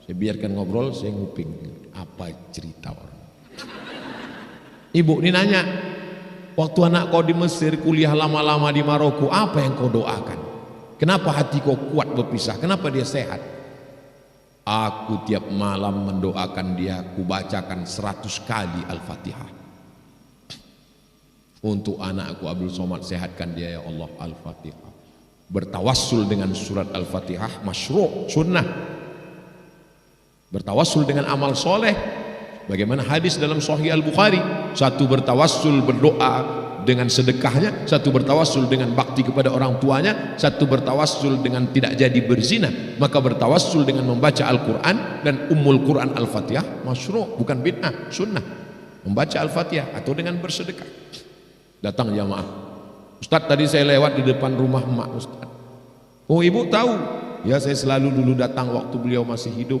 Saya biarkan ngobrol, saya nguping. Apa cerita orang? Ibu ini nanya, waktu anak kau di Mesir, kuliah lama-lama di Maroko, apa yang kau doakan? Kenapa hati kau kuat berpisah? Kenapa dia sehat? Aku tiap malam mendoakan dia, kubacakan 100 kali Al-Fatihah. Untuk anakku Abdul Somad, sehatkan dia ya Allah. Al-Fatihah. Bertawassul dengan surat Al-Fatihah, masyru', sunnah. Bertawassul dengan amal soleh, bagaimana hadis dalam Sahih Al-Bukhari, satu bertawassul berdoa dengan sedekahnya, satu bertawassul dengan bakti kepada orang tuanya, satu bertawassul dengan tidak jadi berzina. Maka bertawassul dengan membaca Al-Quran dan Ummul Quran Al-Fatihah masyru', bukan bid'ah, sunnah. Membaca Al-Fatihah atau dengan bersedekah. Datang jamaah, Ustaz tadi saya lewat di depan rumah emak Ustaz. Oh ibu tahu? Ya saya selalu dulu datang waktu beliau masih hidup.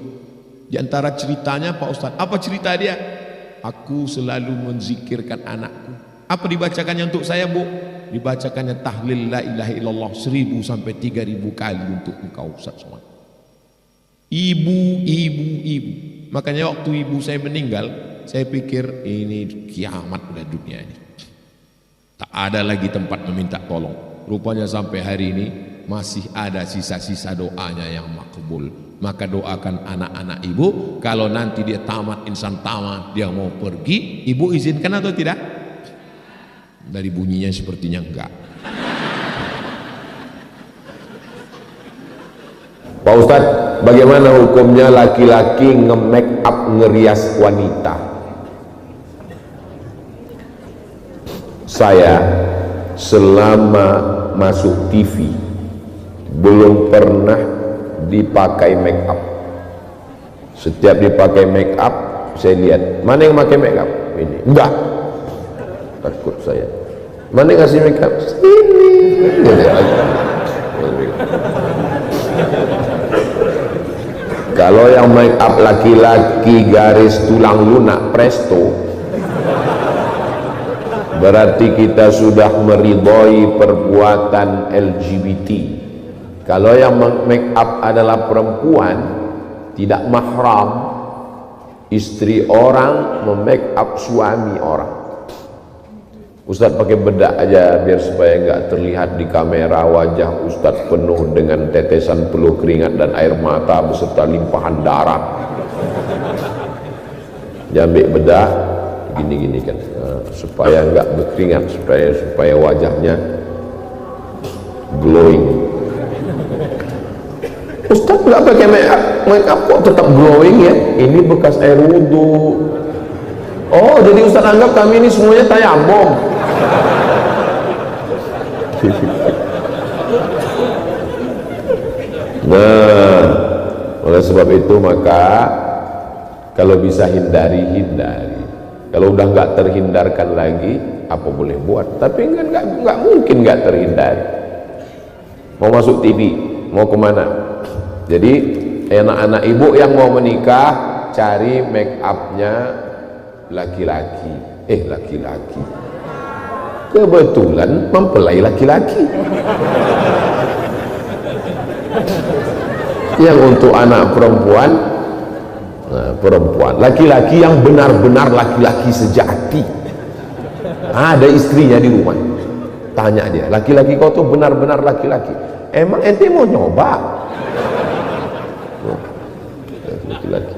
Di antara ceritanya Pak Ustaz, apa cerita dia? Aku selalu menzikirkan anakku. Apa dibacakannya untuk saya bu? Dibacakannya tahlil la ilaha illallah 1000 sampai 3000 kali untuk engkau Ustaz Somad. Ibu. Makanya waktu ibu saya meninggal, saya pikir ini kiamat udah dunia ini. Tak ada lagi tempat meminta tolong. Rupanya sampai hari ini masih ada sisa-sisa doanya yang makbul. Maka doakan anak-anak ibu, kalau nanti dia tamat, insan tamat, dia mau pergi, ibu izinkan atau tidak? Dari bunyinya sepertinya enggak. Pak Ustadz, bagaimana hukumnya laki-laki nge-make up ngerias wanita? Saya selama masuk TV belum pernah dipakai make up. Setiap dipakai make up saya lihat, mana yang pakai make up? Ini enggak, takut saya. Mana yang ngasih make up? Sini. Kalau yang make up laki-laki garis tulang lunak presto, berarti kita sudah meridhoi perbuatan LGBT. Kalau yang make up adalah perempuan tidak mahram, istri orang memake up suami orang. Ustaz pakai bedak aja biar supaya enggak terlihat di kamera wajah Ustaz penuh dengan tetesan peluh keringat dan air mata beserta limpahan darah. Jambil bedak gini-gini kan, supaya enggak berkeringat, supaya wajahnya glowing. Ustaz nggak pakai make up kok tetap glowing ya? Ini bekas air wudhu. Oh, jadi Ustaz anggap kami ini semuanya tayamum. Nah, oleh sebab itu maka kalau bisa hindari. Kalau udah nggak terhindarkan lagi, apa boleh buat? Tapi nggak mungkin nggak terhindari. Mau masuk TV, mau kemana? Jadi anak-anak ibu yang mau menikah, cari make upnya laki-laki. Laki-laki. Kebetulan mempelai laki-laki. Yang untuk anak perempuan, perempuan. Laki-laki yang benar-benar laki-laki sejati. Ada istrinya di rumah. Tanya dia, laki-laki kau tuh benar-benar laki-laki. Emang ente mau nyoba? Laki-laki.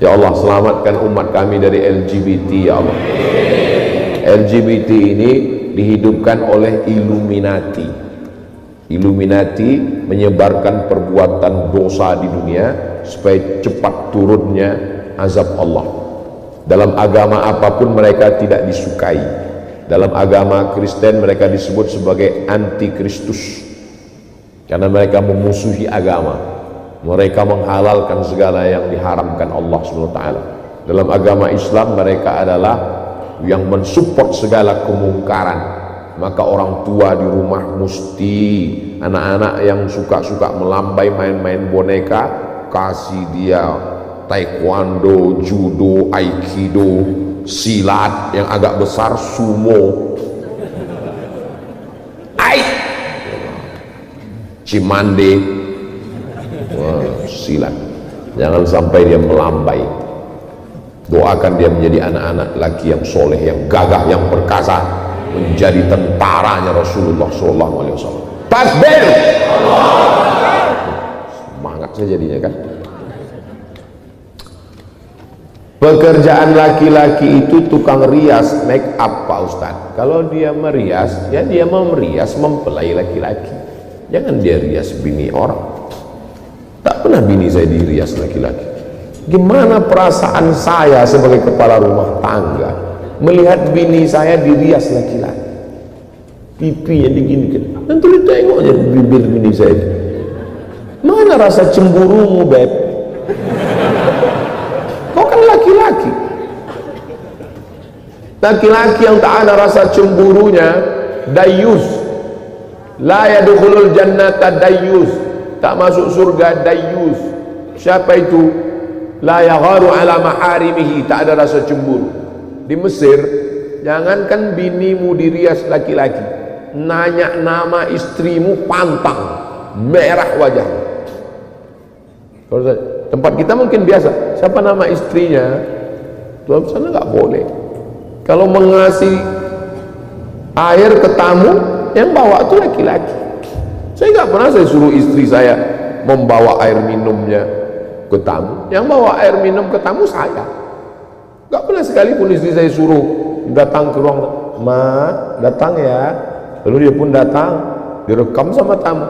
Ya Allah, selamatkan umat kami dari LGBT ya Allah. LGBT ini dihidupkan oleh Illuminati. Illuminati menyebarkan perbuatan dosa di dunia supaya cepat turunnya azab Allah. Dalam agama apapun mereka tidak disukai. Dalam agama Kristen mereka disebut sebagai antikristus karena mereka memusuhi agama. Mereka menghalalkan segala yang diharamkan Allah SWT. Dalam agama Islam mereka adalah yang mensupport segala kemungkaran. Maka orang tua di rumah mesti anak-anak yang suka-suka melambai main-main boneka, kasih dia taekwondo, judo, aikido, silat yang agak besar, sumo, cimande, silat. Jangan sampai dia melambai. Doakan dia menjadi anak-anak laki yang soleh, yang gagah, yang perkasa, menjadi tentaranya Rasulullah SAW. Takbir! Semangat saya jadinya kan. Pekerjaan laki-laki itu tukang rias, make up Pak Ustadz. Kalau dia merias, ya dia mau merias mempelai laki-laki. Jangan dia rias bini orang. Tak pernah bini saya dirias laki-laki. Gimana perasaan saya sebagai kepala rumah tangga melihat bini saya dirias laki-laki, pipinya diginikan, nanti ditengok aja bibir bini saya. Mana rasa cemburumu, Beb? Kau kan laki-laki. Laki-laki yang tak ada rasa cemburunya dayus. La yadkhulul jannata dayus, tak masuk surga dayus. Siapa itu? La yagharu ala maharimihi, tak ada rasa cemburu. Di Mesir, jangankan binimu dirias laki-laki, nanya nama istrimu pantang, merah wajah. Kalau tempat kita mungkin biasa, siapa nama istrinya? Tuhan sana nggak boleh. Kalau mengasih air ke tamu, yang bawa itu laki-laki. Saya nggak pernah saya suruh istri saya membawa air minumnya ke tamu. Yang bawa air minum ke tamu saya. Nggak pernah sekalipun istri saya suruh datang ke ruang, Ma, datang ya. Lalu dia pun datang, direkam sama tamu.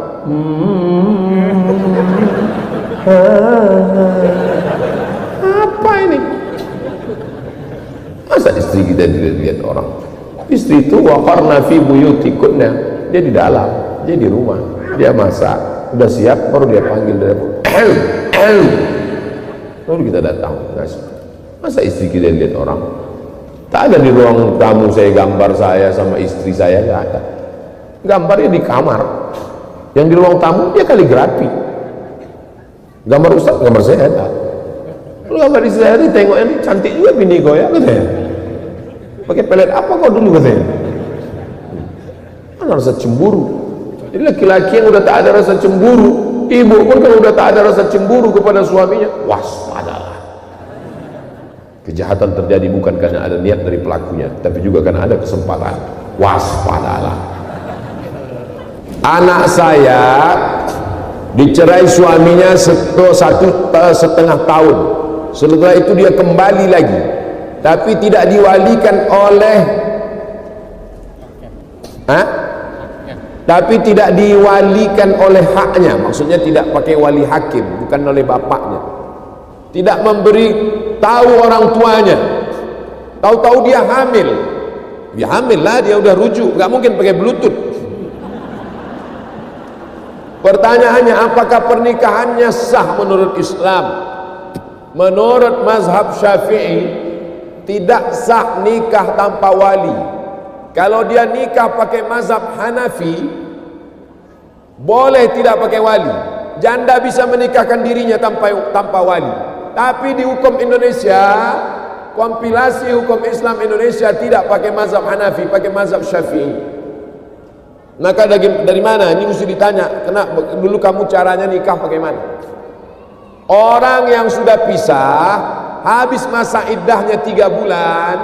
Apa ini? Masa istri kita dilihat orang? Istri itu waqarna fi buyutikunna, dia di dalam, dia di rumah, dia masak, udah siap baru dia panggil dari lalu kita datang. Masa istri kita lihat orang? Tak ada di ruang tamu saya gambar saya sama istri saya, nggak ada. Gambarnya di kamar. Yang di ruang tamu dia kaligrafi. Gambar Ustaz, gambar saya ada. Kalau gambar istri saya ditengok ini cantik juga bini kau ya, katanya. Pakai pelet apa kau dulu, katanya. Mana rasa cemburu? Jadi laki-laki yang udah tak ada rasa cemburu, ibu pun kalau udah tak ada rasa cemburu kepada suaminya, waspadalah. Kejahatan terjadi bukan karena ada niat dari pelakunya, tapi juga karena ada kesempatan. Waspadalah. Anak saya dicerai suaminya 1,5 tahun. Setelah itu dia kembali lagi, tapi tidak diwalikan oleh haknya, maksudnya tidak pakai wali hakim, bukan oleh bapaknya, tidak memberi tahu orang tuanya. Tahu-tahu dia hamil, lah, dia udah rujuk, nggak mungkin pakai bluetooth. Pertanyaannya, apakah pernikahannya sah menurut Islam? Menurut mazhab Syafi'i, tidak sah nikah tanpa wali. Kalau dia nikah pakai mazhab Hanafi, boleh tidak pakai wali. Janda bisa menikahkan dirinya tanpa wali. Tapi di hukum Indonesia, kompilasi hukum Islam Indonesia tidak pakai mazhab Hanafi, pakai mazhab Syafi'i. Maka dari mana? Ini mesti ditanya. Kenapa dulu kamu caranya nikah pakai mana? Orang yang sudah pisah, habis masa iddahnya 3 bulan,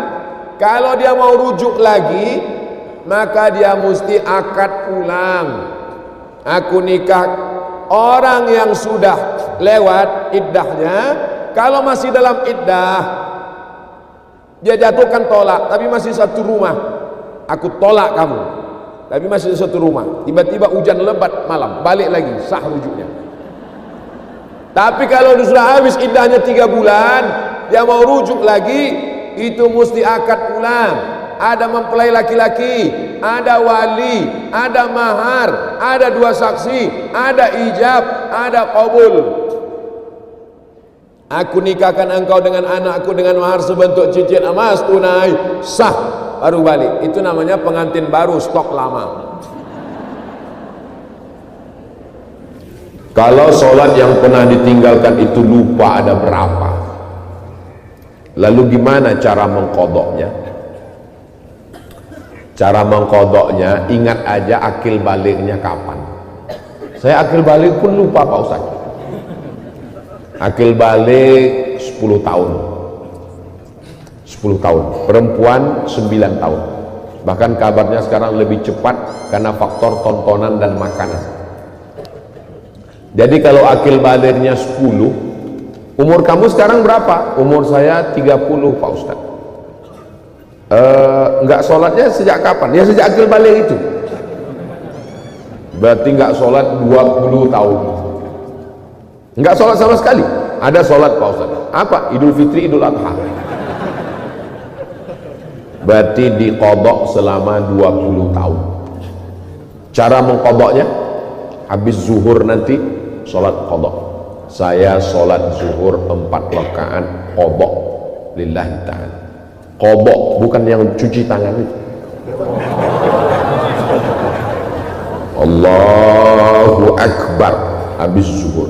kalau dia mau rujuk lagi, maka dia mesti akad ulang. Aku nikah. Orang yang sudah lewat iddahnya, kalau masih dalam iddah, dia jatuhkan tolak, tapi masih satu rumah. Aku tolak kamu, tapi masih satu rumah. Tiba-tiba hujan lebat malam, balik lagi, sah rujuknya. Tapi kalau sudah habis iddahnya 3 bulan, dia mau rujuk lagi, itu mesti akad ulang. Ada mempelai laki-laki, ada wali, ada mahar, ada 2 saksi, ada ijab, ada qabul. Aku nikahkan engkau dengan anakku dengan mahar sebentuk cincin emas tunai, sah, baru balik. Itu namanya pengantin baru, stok lama. Kalau sholat yang pernah ditinggalkan itu lupa ada berapa, Lalu gimana cara mengkodoknya? Cara mengkodoknya, ingat aja akil baliknya kapan. Saya akil balik pun lupa Pak Ustaz. Akil balik 10 tahun. 10 tahun. Perempuan 9 tahun. Bahkan kabarnya sekarang lebih cepat karena faktor tontonan dan makanan. Jadi kalau akil baliknya 10, umur kamu sekarang berapa? Umur saya 30 Pak Ustaz. Enggak sholatnya sejak kapan? Ya sejak akil balik itu. Berarti enggak sholat 20 tahun. Enggak sholat sama sekali. Ada sholat Pak Ustaz. Apa? Idul Fitri, Idul Adha. Berarti dikodok selama 20 tahun. Cara mengkodoknya, habis zuhur nanti sholat kodok. Saya sholat zuhur 4 rakaat kodok lillahi ta'ala. Kodok bukan yang cuci tangan itu. Allahu Akbar habis zuhur.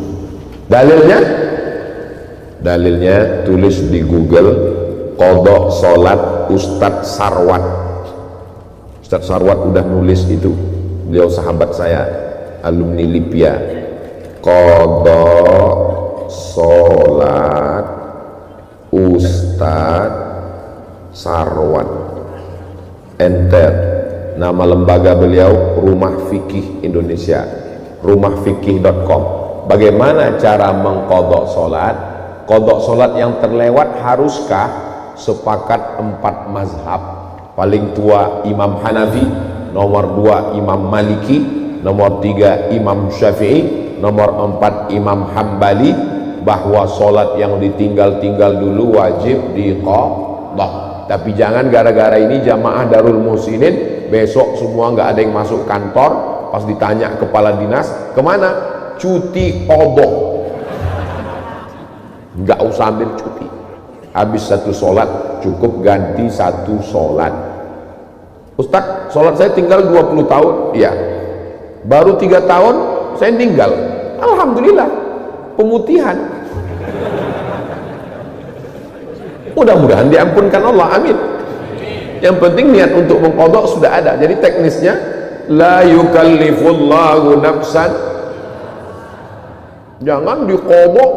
Dalilnya? Dalilnya tulis di Google, kodok sholat Ustadz Sarwat. Ustadz Sarwat udah nulis itu, beliau sahabat saya, alumni Lipia. Kodok sholat Ustadz Sarwat, enter. Nama lembaga beliau Rumah Fikih Indonesia, rumahfikih.com. Bagaimana cara mengkodok sholat? Kodok sholat yang terlewat haruskah? Sepakat 4 mazhab. Paling tua Imam Hanafi, nomor 2 Imam Maliki, nomor 3 Imam Syafi'i, nomor 4 Imam Hambali, bahwa sholat yang ditinggal-tinggal dulu wajib diqadha. Tapi jangan gara-gara ini jamaah Darul Muhsinin besok semua nggak ada yang masuk kantor, pas ditanya kepala dinas kemana, cuti kodok. Nggak usah ambil cuti, habis satu sholat cukup ganti satu sholat. Ustadz, sholat saya tinggal 20 tahun. Iya, baru 3 tahun saya tinggal, alhamdulillah pemutihan. Mudah-mudahan diampunkan Allah, amin. Yang penting niat untuk mengkodok sudah ada. Jadi teknisnya, la yukallifullahu nafsan, jangan dikodok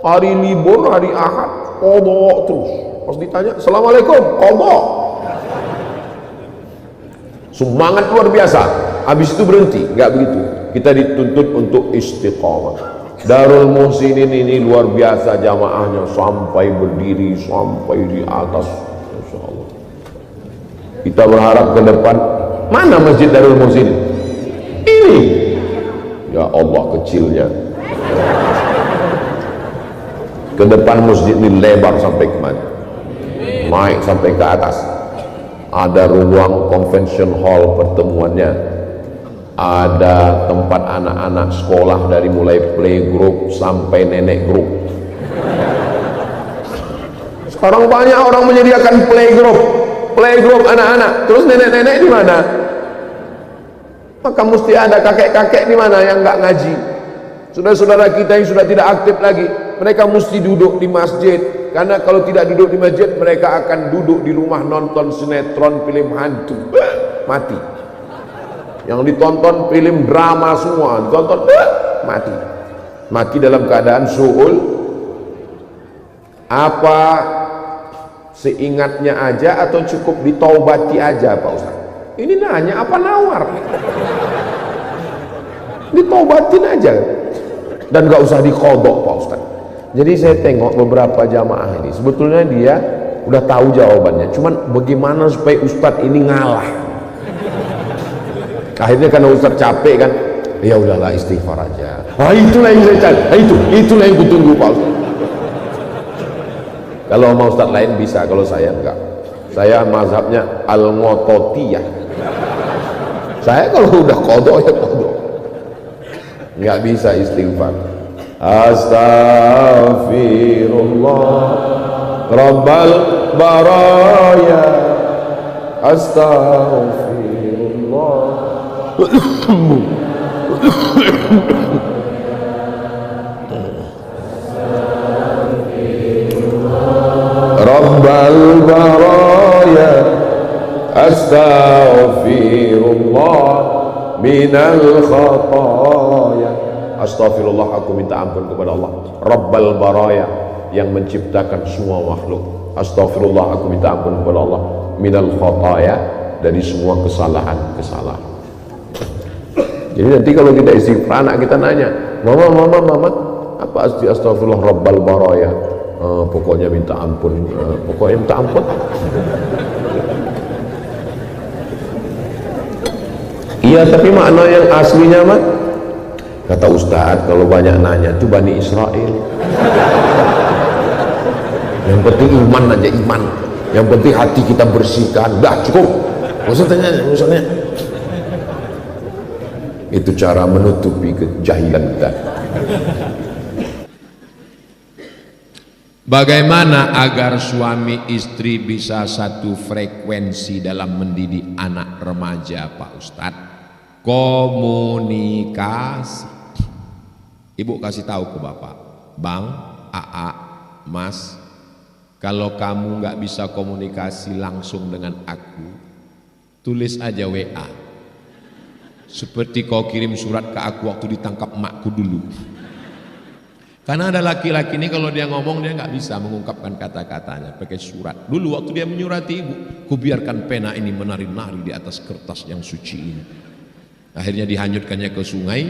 hari libur, hari Ahad kodok terus. Pas ditanya assalamualaikum, kodok, semangat luar biasa, habis itu berhenti. Nggak begitu, kita dituntut untuk istiqomah. Darul Muhsinin ini luar biasa jamaahnya, sampai berdiri sampai di atas. Masya Allah. Kita berharap ke depan, mana masjid Darul Muhsinin? Ini. Ya Allah, kecilnya. Ke depan masjid ini lebar sampai kemana? Naik sampai ke atas. Ada ruang convention hall pertemuannya. Ada tempat anak-anak sekolah dari mulai playgroup sampai nenek group. Sekarang banyak orang menyediakan playgroup anak-anak, terus nenek-nenek di mana? Maka mesti ada kakek-kakek di mana yang nggak ngaji. Saudara-saudara kita yang sudah tidak aktif lagi, mereka mesti duduk di masjid, karena kalau tidak duduk di masjid mereka akan duduk di rumah nonton sinetron, film hantu, mati. Yang ditonton film drama semua, ditonton mati dalam keadaan su'ul. Apa seingatnya aja atau cukup ditaubati aja Pak Ustaz? Ini nanya apa nawar? Ditaubatin aja dan gak usah dikodok Pak Ustaz. Jadi saya tengok beberapa jamaah ini, sebetulnya dia udah tahu jawabannya, cuman bagaimana supaya Ustadz ini ngalah. Akhirnya karena Ustaz capek kan, ya udahlah istighfar aja. Itulah yang saya cari, itulah yang kutunggu Pak Ustaz. Kalau sama Ustaz lain bisa, kalau saya enggak. Saya mazhabnya al-ngototiyah. Saya kalau udah kodok ya kodok, nggak bisa istighfar. Astaghfirullah Rabbal baraya, astaghfirullah minal khataya. Astaghfirullah, aku minta ampun kepada Allah Rabbal baraya, yang menciptakan semua makhluk. Astaghfirullah, aku minta ampun kepada Allah minal khataya, dari semua kesalahan-kesalahan. Jadi nanti kalau kita istighfar, anak kita nanya, mama, apa astaghfirullah Rabbal baraya? Pokoknya minta ampun, pokoknya minta ampun. Iya, tapi makna yang aslinya mah, kata Ustadz, kalau banyak nanya itu Bani Israel. Yang penting iman aja, iman. Yang penting hati kita bersihkan. Dah cukup. Maksudnya itu cara menutupi kejahilan kita. Bagaimana agar suami istri bisa satu frekuensi dalam mendidik anak remaja, Pak Ustadz? Komunikasi. Ibu kasih tahu ke bapak, Bang, AA, Mas, kalau kamu nggak bisa komunikasi langsung dengan aku, tulis aja WA. Seperti kau kirim surat ke aku waktu ditangkap emakku dulu. Karena ada laki-laki ini kalau dia ngomong dia nggak bisa mengungkapkan kata-katanya pakai surat. Dulu waktu dia menyurati ibu, ku biarkan pena ini menari-nari di atas kertas yang suci ini. Akhirnya dihanyutkannya ke sungai,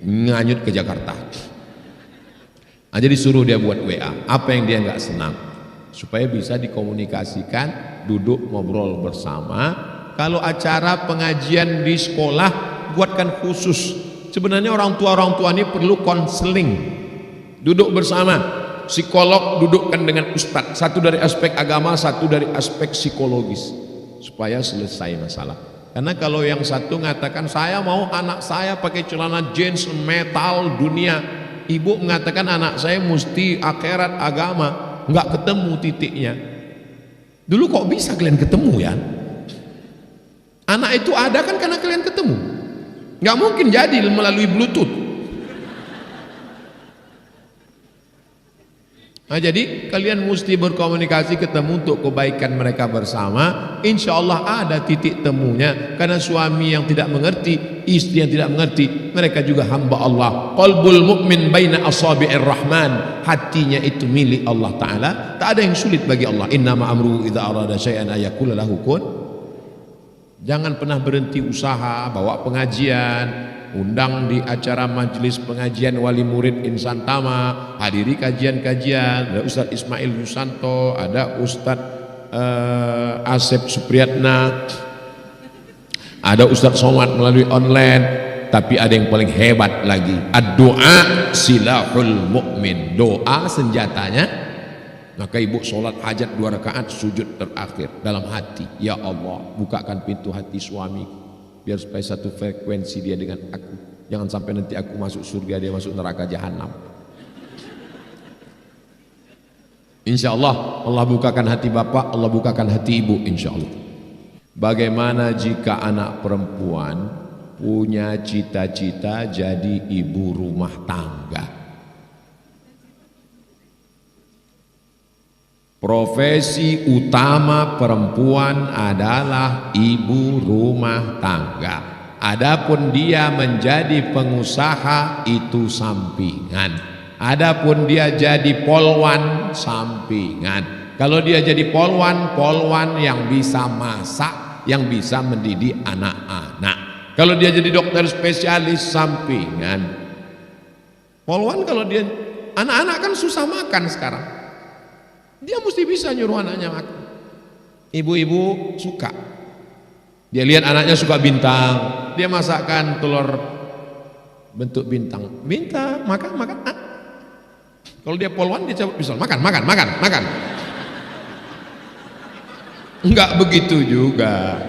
nganyut ke Jakarta. Aja disuruh dia buat WA. Apa yang dia nggak senang? Supaya bisa dikomunikasikan, duduk ngobrol bersama. Kalau acara pengajian di sekolah, buatkan khusus. Sebenarnya orang tua ini perlu konseling. Duduk bersama, psikolog dudukkan dengan ustadz, satu dari aspek agama, satu dari aspek psikologis, supaya selesai masalah. Karena kalau yang satu mengatakan saya mau anak saya pakai celana jeans metal dunia, ibu mengatakan anak saya mesti akhirat agama, nggak ketemu titiknya. Dulu kok bisa kalian ketemu ya? Anak itu ada kan karena kalian ketemu, nggak mungkin jadi melalui Bluetooth. Nah, jadi kalian mesti berkomunikasi, ketemu untuk kebaikan mereka bersama. Insya Allah ada titik temunya. Karena suami yang tidak mengerti, istri yang tidak mengerti, mereka juga hamba Allah. Qalbul mu'min baina asabi'ir rahman, hatinya itu milik Allah Ta'ala. Tak ada yang sulit bagi Allah. Innama amruhu idza arada syai'an ayaqula lahu kun. Jangan pernah berhenti usaha, bawa pengajian, undang di acara majelis pengajian wali murid Insan Tama, hadiri kajian-kajian. Ada Ustadz Ismail Yusanto, ada Ustadz Asep Supriyatna, ada Ustadz Somad melalui online. Tapi ada yang paling hebat lagi, ad-doa silahul mu'min, doa senjatanya. Maka ibu sholat hajat 2 rakaat sujud terakhir dalam hati, ya Allah bukakan pintu hati suamiku biar supaya satu frekuensi dia dengan aku. Jangan sampai nanti aku masuk surga, dia masuk neraka jahanam. Insya Allah Allah bukakan hati bapak, Allah bukakan hati ibu, insya Allah. Bagaimana jika anak perempuan punya cita-cita jadi ibu rumah tangga? Profesi utama perempuan adalah ibu rumah tangga. Adapun dia menjadi pengusaha itu sampingan. Adapun dia jadi polwan sampingan. Kalau dia jadi polwan yang bisa masak, yang bisa mendidik anak-anak. Kalau dia jadi dokter spesialis sampingan. Polwan kalau dia, anak-anak kan susah makan sekarang. Dia mesti bisa nyuruh anaknya makan. Ibu-ibu suka. Dia lihat anaknya suka bintang, dia masakkan telur bentuk bintang. Bintang, makan. Ah. Kalau dia polwan dia cabut pisau, makan. Enggak begitu juga.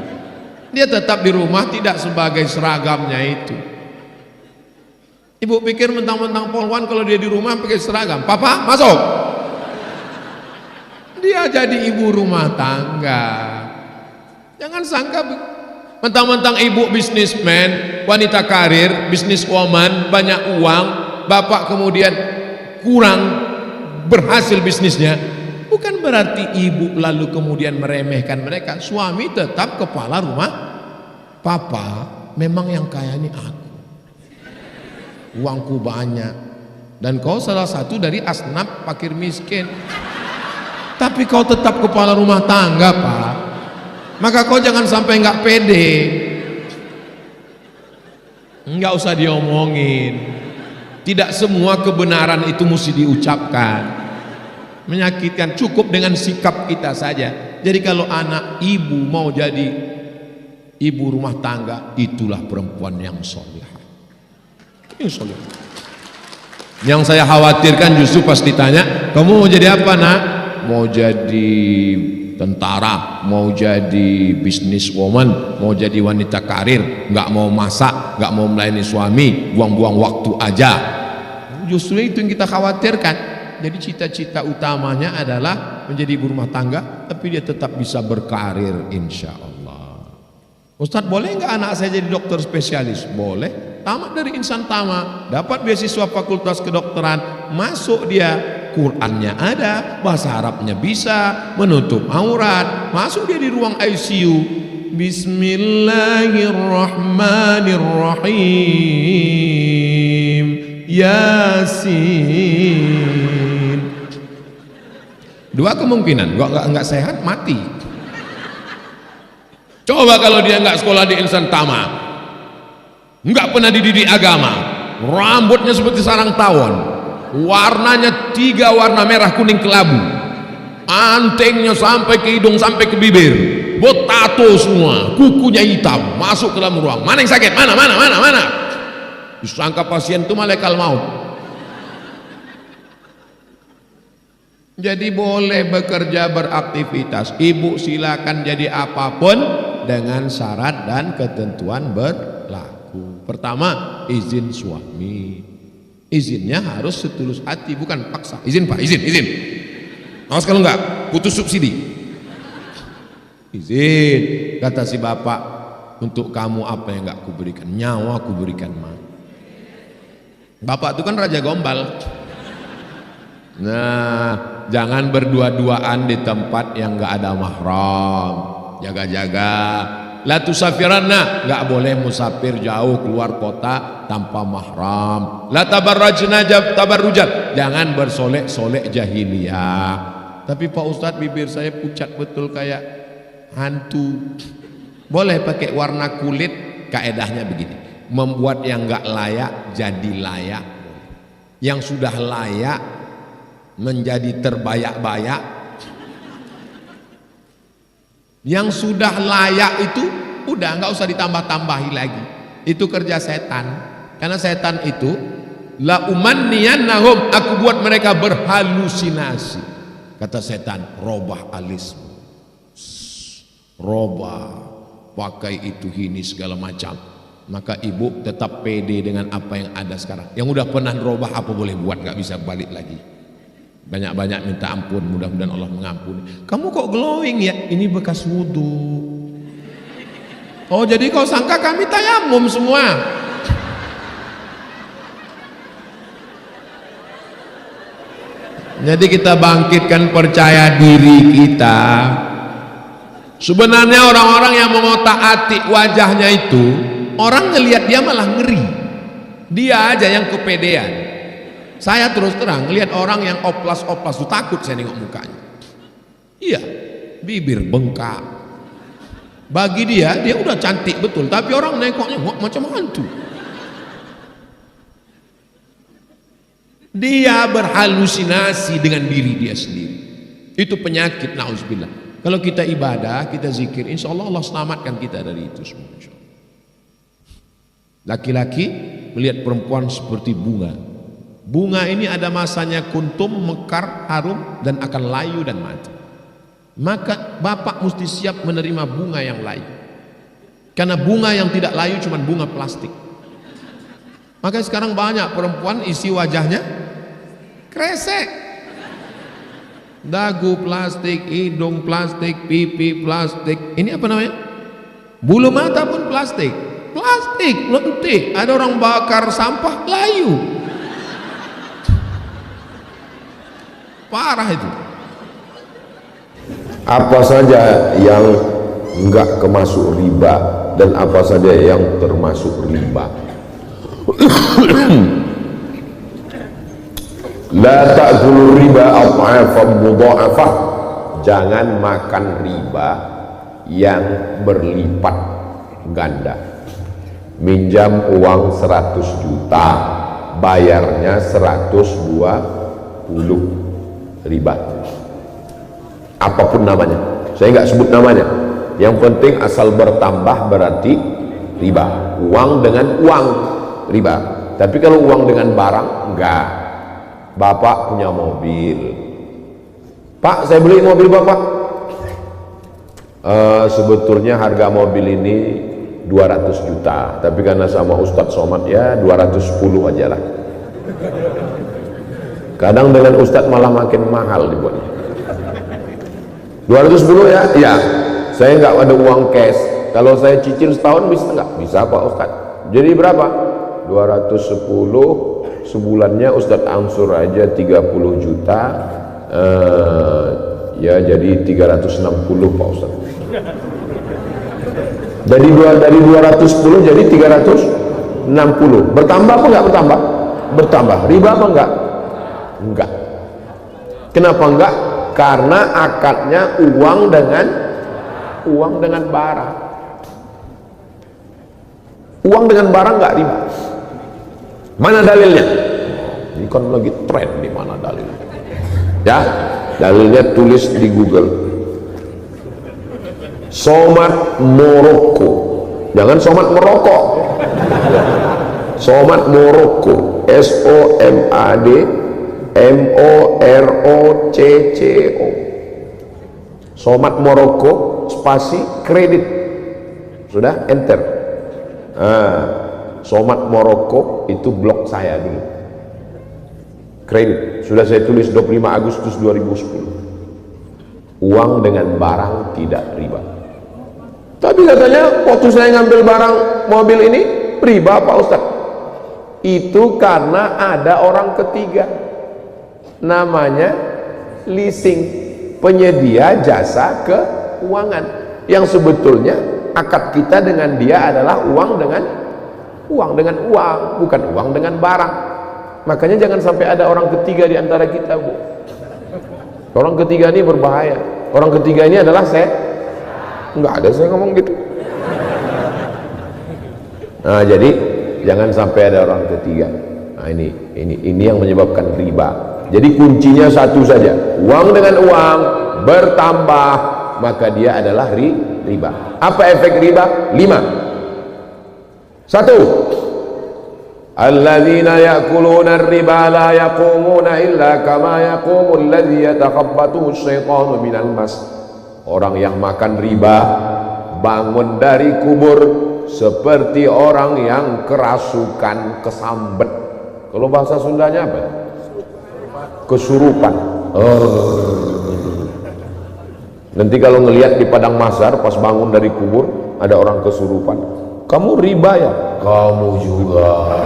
Dia tetap di rumah tidak sebagai seragamnya itu. Ibu pikir mentang-mentang polwan kalau dia di rumah pakai seragam. Papa, masuk. Dia jadi ibu rumah tangga. Jangan sangka mentang-mentang ibu bisnismen, wanita karir, bisniswoman, banyak uang, bapak kemudian kurang berhasil bisnisnya. Bukan berarti ibu lalu kemudian meremehkan mereka. Suami tetap kepala rumah. Papa memang yang kaya ini aku, uangku banyak, dan kau salah satu dari asnaf fakir miskin, tapi kau tetap kepala rumah tangga, Pak. Maka kau jangan sampai nggak pede. Nggak usah diomongin. Tidak semua kebenaran itu mesti diucapkan. Menyakitkan, cukup dengan sikap kita saja. Jadi kalau anak ibu mau jadi ibu rumah tangga, itulah perempuan yang solehah. Ini solehah. Yang saya khawatirkan justru pas ditanya, kamu mau jadi apa, Nak? Mau jadi tentara, mau jadi businesswoman, mau jadi wanita karir, nggak mau masak, nggak mau melayani suami, buang-buang waktu aja. Justru itu yang kita khawatirkan. Jadi cita-cita utamanya adalah menjadi ibu rumah tangga, tapi dia tetap bisa berkarir, insya Allah. Ustadz, boleh nggak anak saya jadi dokter spesialis? Boleh. Tamat dari Insan Tama, dapat beasiswa fakultas kedokteran, masuk dia. Qurannya ada, bahasa Arabnya bisa, menutup aurat, masuk dia di ruang ICU. Bismillahirrahmanirrahim. Yasin. Dua kemungkinan, nggak sehat, mati. Coba kalau dia nggak sekolah di Insan Tama, nggak pernah dididik agama, rambutnya seperti sarang tawon, warnanya 3 warna merah kuning kelabu, antingnya sampai ke hidung sampai ke bibir, botato semua, kukunya hitam, masuk ke dalam ruang. Mana yang sakit? Mana? Disangka pasien itu malaikat maut. Jadi boleh bekerja, beraktivitas. Ibu silakan jadi apapun dengan syarat dan ketentuan berlaku. Pertama, izin suami. Izinnya harus setulus hati, bukan paksa. Izin Pak, izin. Awas kalau enggak, putus subsidi. Izin, kata si bapak, untuk kamu apa yang enggak kuberikan? Nyawa kuberikan, Ma. Bapak itu kan raja gombal. Nah, jangan berdua-duaan di tempat yang enggak ada mahram. Jaga-jaga. La tusafiranna, enggak boleh musafir jauh keluar kota tanpa mahram. La tabarrajna tabarrujat, jangan bersolek-solek jahiliyah. Tapi Pak Ustadz, bibir saya pucat betul kayak hantu. Boleh pakai warna kulit, kaedahnya begini, membuat yang enggak layak jadi layak, yang sudah layak menjadi terbayak-bayak, yang sudah layak itu udah nggak usah ditambah-tambahi lagi. Itu kerja setan, karena setan itu la umanniyannahum, aku buat mereka berhalusinasi. Kata setan, robah alismu, robah, pakai itu ini segala macam. Maka ibu tetap pede dengan apa yang ada sekarang. Yang udah pernah robah apa boleh buat, nggak bisa balik lagi. Banyak-banyak minta ampun, mudah-mudahan Allah mengampuni. Kamu kok glowing ya? Ini bekas wudhu. Oh, jadi kau sangka kami tayamum semua? Jadi kita bangkitkan percaya diri kita. Sebenarnya orang-orang yang mengotak-atik wajahnya itu, orang ngelihat dia malah ngeri. Dia aja yang kepedean. Saya terus terang lihat orang yang oplas-oplas tuh takut saya nengok mukanya. Iya, bibir bengkak. Bagi dia udah cantik betul, tapi orang nengoknya macam hantu. Dia berhalusinasi dengan diri dia sendiri. Itu penyakit, na'udzubillah. Kalau kita ibadah, kita zikir, insya Allah Allah selamatkan kita dari itu semua. Laki-laki melihat perempuan seperti bunga. Bunga ini ada masanya kuntum, mekar, harum, dan akan layu dan mati. Maka bapak mesti siap menerima bunga yang layu. Karena bunga yang tidak layu cuma bunga plastik. Maka sekarang banyak perempuan isi wajahnya kresek. Dagu plastik, hidung plastik, pipi plastik. Ini apa namanya? Bulu mata pun plastik. Plastik, lentik. Ada orang bakar sampah layu. Parah itu. Apa saja yang enggak kemasuk riba dan apa saja yang termasuk riba. La ta'kulu riba adhafan mudha'afah. Jangan makan riba yang berlipat ganda. Minjam uang 100 juta, bayarnya 120, riba. Apapun namanya, saya nggak sebut namanya, yang penting asal bertambah berarti riba. Uang dengan uang, riba. Tapi kalau uang dengan barang, enggak. Bapak punya mobil, Pak, saya beli mobil Bapak. Sebetulnya harga mobil ini 200 juta, tapi karena sama Ustadz Somad ya 210 aja lah. Kadang dengan Ustadz malah makin mahal dibuatnya. 210 ya? Ya. Saya nggak ada uang cash. Kalau saya cicil setahun bisa nggak? Bisa Pak Ustadz. Jadi berapa? 210 sebulannya Ustadz angsur aja 30 juta. Ya jadi 360 Pak Ustadz. Dari 210 jadi 360. Bertambah apa enggak bertambah? Bertambah. Riba apa enggak? Enggak. Kenapa enggak? Karena akadnya uang dengan barang. Uang dengan barang enggak riba. Mana dalilnya? Ini kan lagi tren, di mana dalilnya? Ya, dalilnya tulis di Google. Somad Moroko, jangan Somad merokok. Somad Moroko, SOMAD MOROCCO. Somad Moroko spasi kredit. Sudah enter. Somad Moroko itu blog saya dulu. Kredit sudah saya tulis 25 Agustus 2010. Uang dengan barang tidak riba. Tapi katanya waktu saya ngambil barang mobil ini riba Pak Ustadz. Itu karena ada orang ketiga, namanya leasing, penyedia jasa keuangan, yang sebetulnya akad kita dengan dia adalah uang dengan uang, bukan uang dengan barang. Makanya jangan sampai ada orang ketiga di antara kita, Bu. Orang ketiga ini berbahaya. Orang ketiga ini adalah saya. Enggak ada saya ngomong gitu. Nah, jadi jangan sampai ada orang ketiga. Nah, ini yang menyebabkan riba. Jadi kuncinya satu saja. Uang dengan uang bertambah, maka dia adalah riba. Apa efek riba? 5. 1. Alladzina ya'kuluna ar-riba la yaqumuna illa kama yaqumu alladzi yatakhabbathu asy-syaitanu minal mas. Orang yang makan riba bangun dari kubur seperti orang yang kerasukan, kesambet. Kalau bahasa Sundanya apa? Kesurupan. Nanti kalau ngelihat di padang mahsyar pas bangun dari kubur ada orang kesurupan. Kamu riba ya? Kamu juga.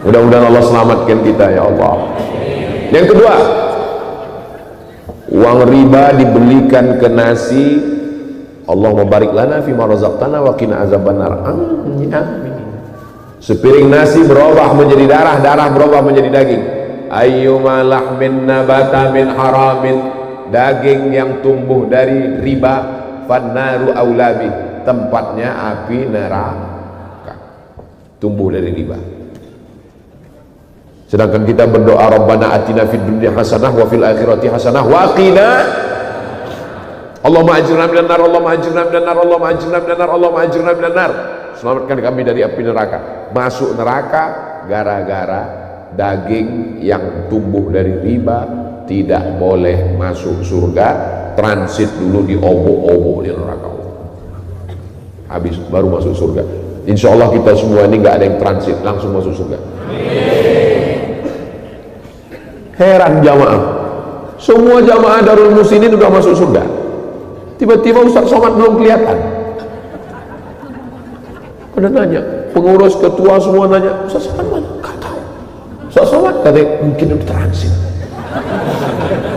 Mudah-mudahan Allah selamatkan kita ya Allah. Yang kedua, uang riba dibelikan ke nasi. Allahumma barik lana fima razaqtana wa qina azabannar. Amin. Sepiring nasi berubah menjadi darah, darah berubah menjadi daging. Ayyuma lahmin nabata min haramin, daging yang tumbuh dari riba, fannaru aulabi, tempatnya api neraka. Tumbuh dari riba. Sedangkan kita berdoa Rabbana atina fid dunya hasanah wa fil akhirati hasanah wa qina Allahumma ajirna minan nar, Allahumma ajirna minan nar, Allahumma ajirna minan nar, Allahumma ajirna minan nar. Selamatkan kami dari api neraka. Masuk neraka gara-gara daging yang tumbuh dari riba, tidak boleh masuk surga, transit dulu di obok-obok di neraka. Habis baru masuk surga. Insya Allah kita semua ini nggak ada yang transit, langsung masuk surga. Heran jamaah, semua jamaah Darul Muslimin sudah masuk surga, tiba-tiba Ustaz Somad belum kelihatan. Pada nanya, pengurus ketua semua nanya, Ustaz Somad mana? Gak tahu. Ustaz Somad katanya mungkin udah transit.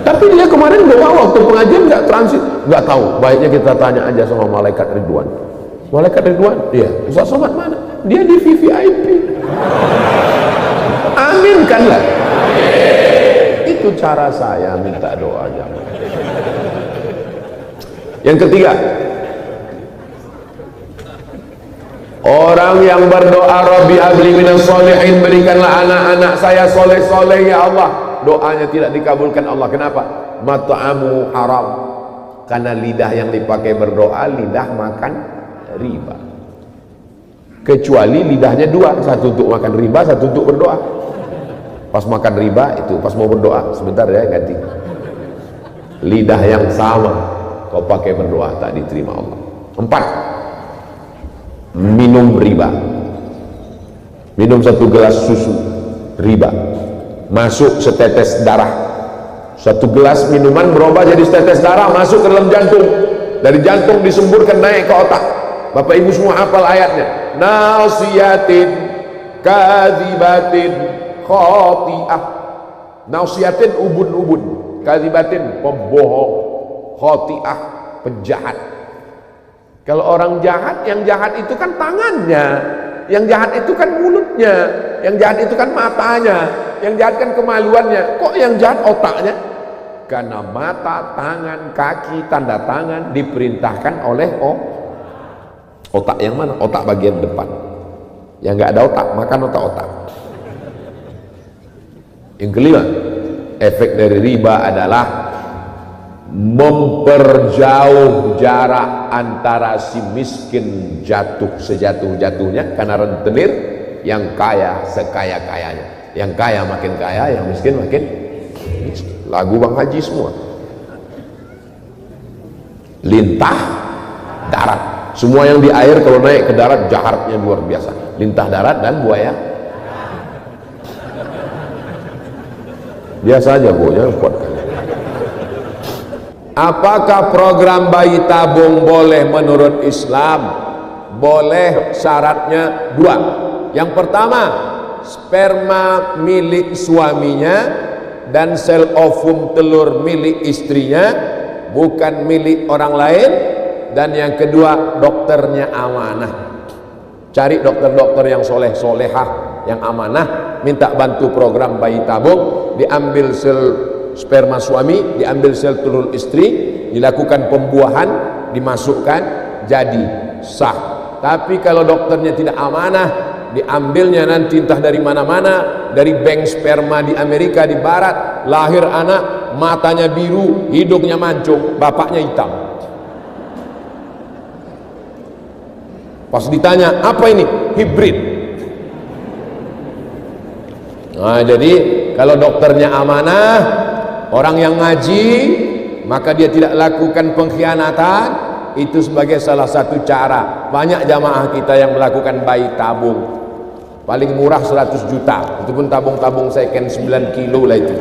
Tapi dia kemarin doa waktu pengajian nggak transit. Nggak tahu. Baiknya kita tanya aja sama malaikat Ridwan. Malaikat Ridwan? Iya. Ustaz Somad mana? Dia di VVIP. Aminkanlah. Itu cara saya minta doa jamaah. Yang ketiga, orang yang berdoa, Rabbi habli minas sholihin, berikanlah anak-anak saya soleh-soleh ya Allah. Doanya tidak dikabulkan Allah. Kenapa? Mat'amu haram. Karena lidah yang dipakai berdoa, lidah makan riba. Kecuali lidahnya dua, satu untuk makan riba, satu untuk berdoa. Pas makan riba itu, pas mau berdoa, sebentar ya ganti. Lidah yang sama kau pakai berdoa, tak diterima Allah. 4, minum riba. Minum 1 gelas susu riba, masuk setetes darah. 1 gelas minuman berubah jadi setetes darah, masuk ke dalam jantung. Dari jantung disemburkan naik ke otak. Bapak ibu semua hafal ayatnya. Nasiyatin kadhibatin khati'ah. Nasiyatin ubun-ubun, kadhibatin pembohong, khati'ah penjahat. Kalau orang jahat, yang jahat itu kan tangannya, yang jahat itu kan mulutnya, yang jahat itu kan matanya, yang jahat kan kemaluannya. Kok yang jahat otaknya? Karena mata, tangan, kaki, tanda tangan diperintahkan oleh otak. Yang mana? Otak bagian depan. Yang nggak ada otak, makan otak-otak. Yang kelima, efek dari riba adalah memperjauh jarak antara si miskin jatuh sejatuh-jatuhnya karena rentenir, yang kaya sekaya-kayanya. Yang kaya makin kaya, yang miskin makin miskin. Lagu Bang Haji semua. Lintah darat. Semua yang di air kalau naik ke darat jahatnya luar biasa. Lintah darat dan buaya. Biasa aja baunya kuat. Apakah program bayi tabung boleh menurut Islam? Boleh, syaratnya 2. Yang pertama, sperma milik suaminya dan sel ovum telur milik istrinya, bukan milik orang lain. Dan yang kedua, dokternya amanah. Cari dokter-dokter yang soleh-solehah, yang amanah, minta bantu program bayi tabung, diambil sel sperma suami, diambil sel telur istri, dilakukan pembuahan, dimasukkan, jadi sah. Tapi kalau dokternya tidak amanah, diambilnya nanti entah dari mana-mana, dari bank sperma di Amerika, di barat, lahir anak, matanya biru, hidungnya mancung, bapaknya hitam. Pas ditanya, apa ini? Hibrid. Nah, jadi kalau dokternya amanah, orang yang ngaji, maka dia tidak lakukan pengkhianatan. Itu sebagai salah satu cara. Banyak jamaah kita yang melakukan bayi tabung. Paling murah 100 juta. Itu pun tabung-tabung second 9 kilo lah itu.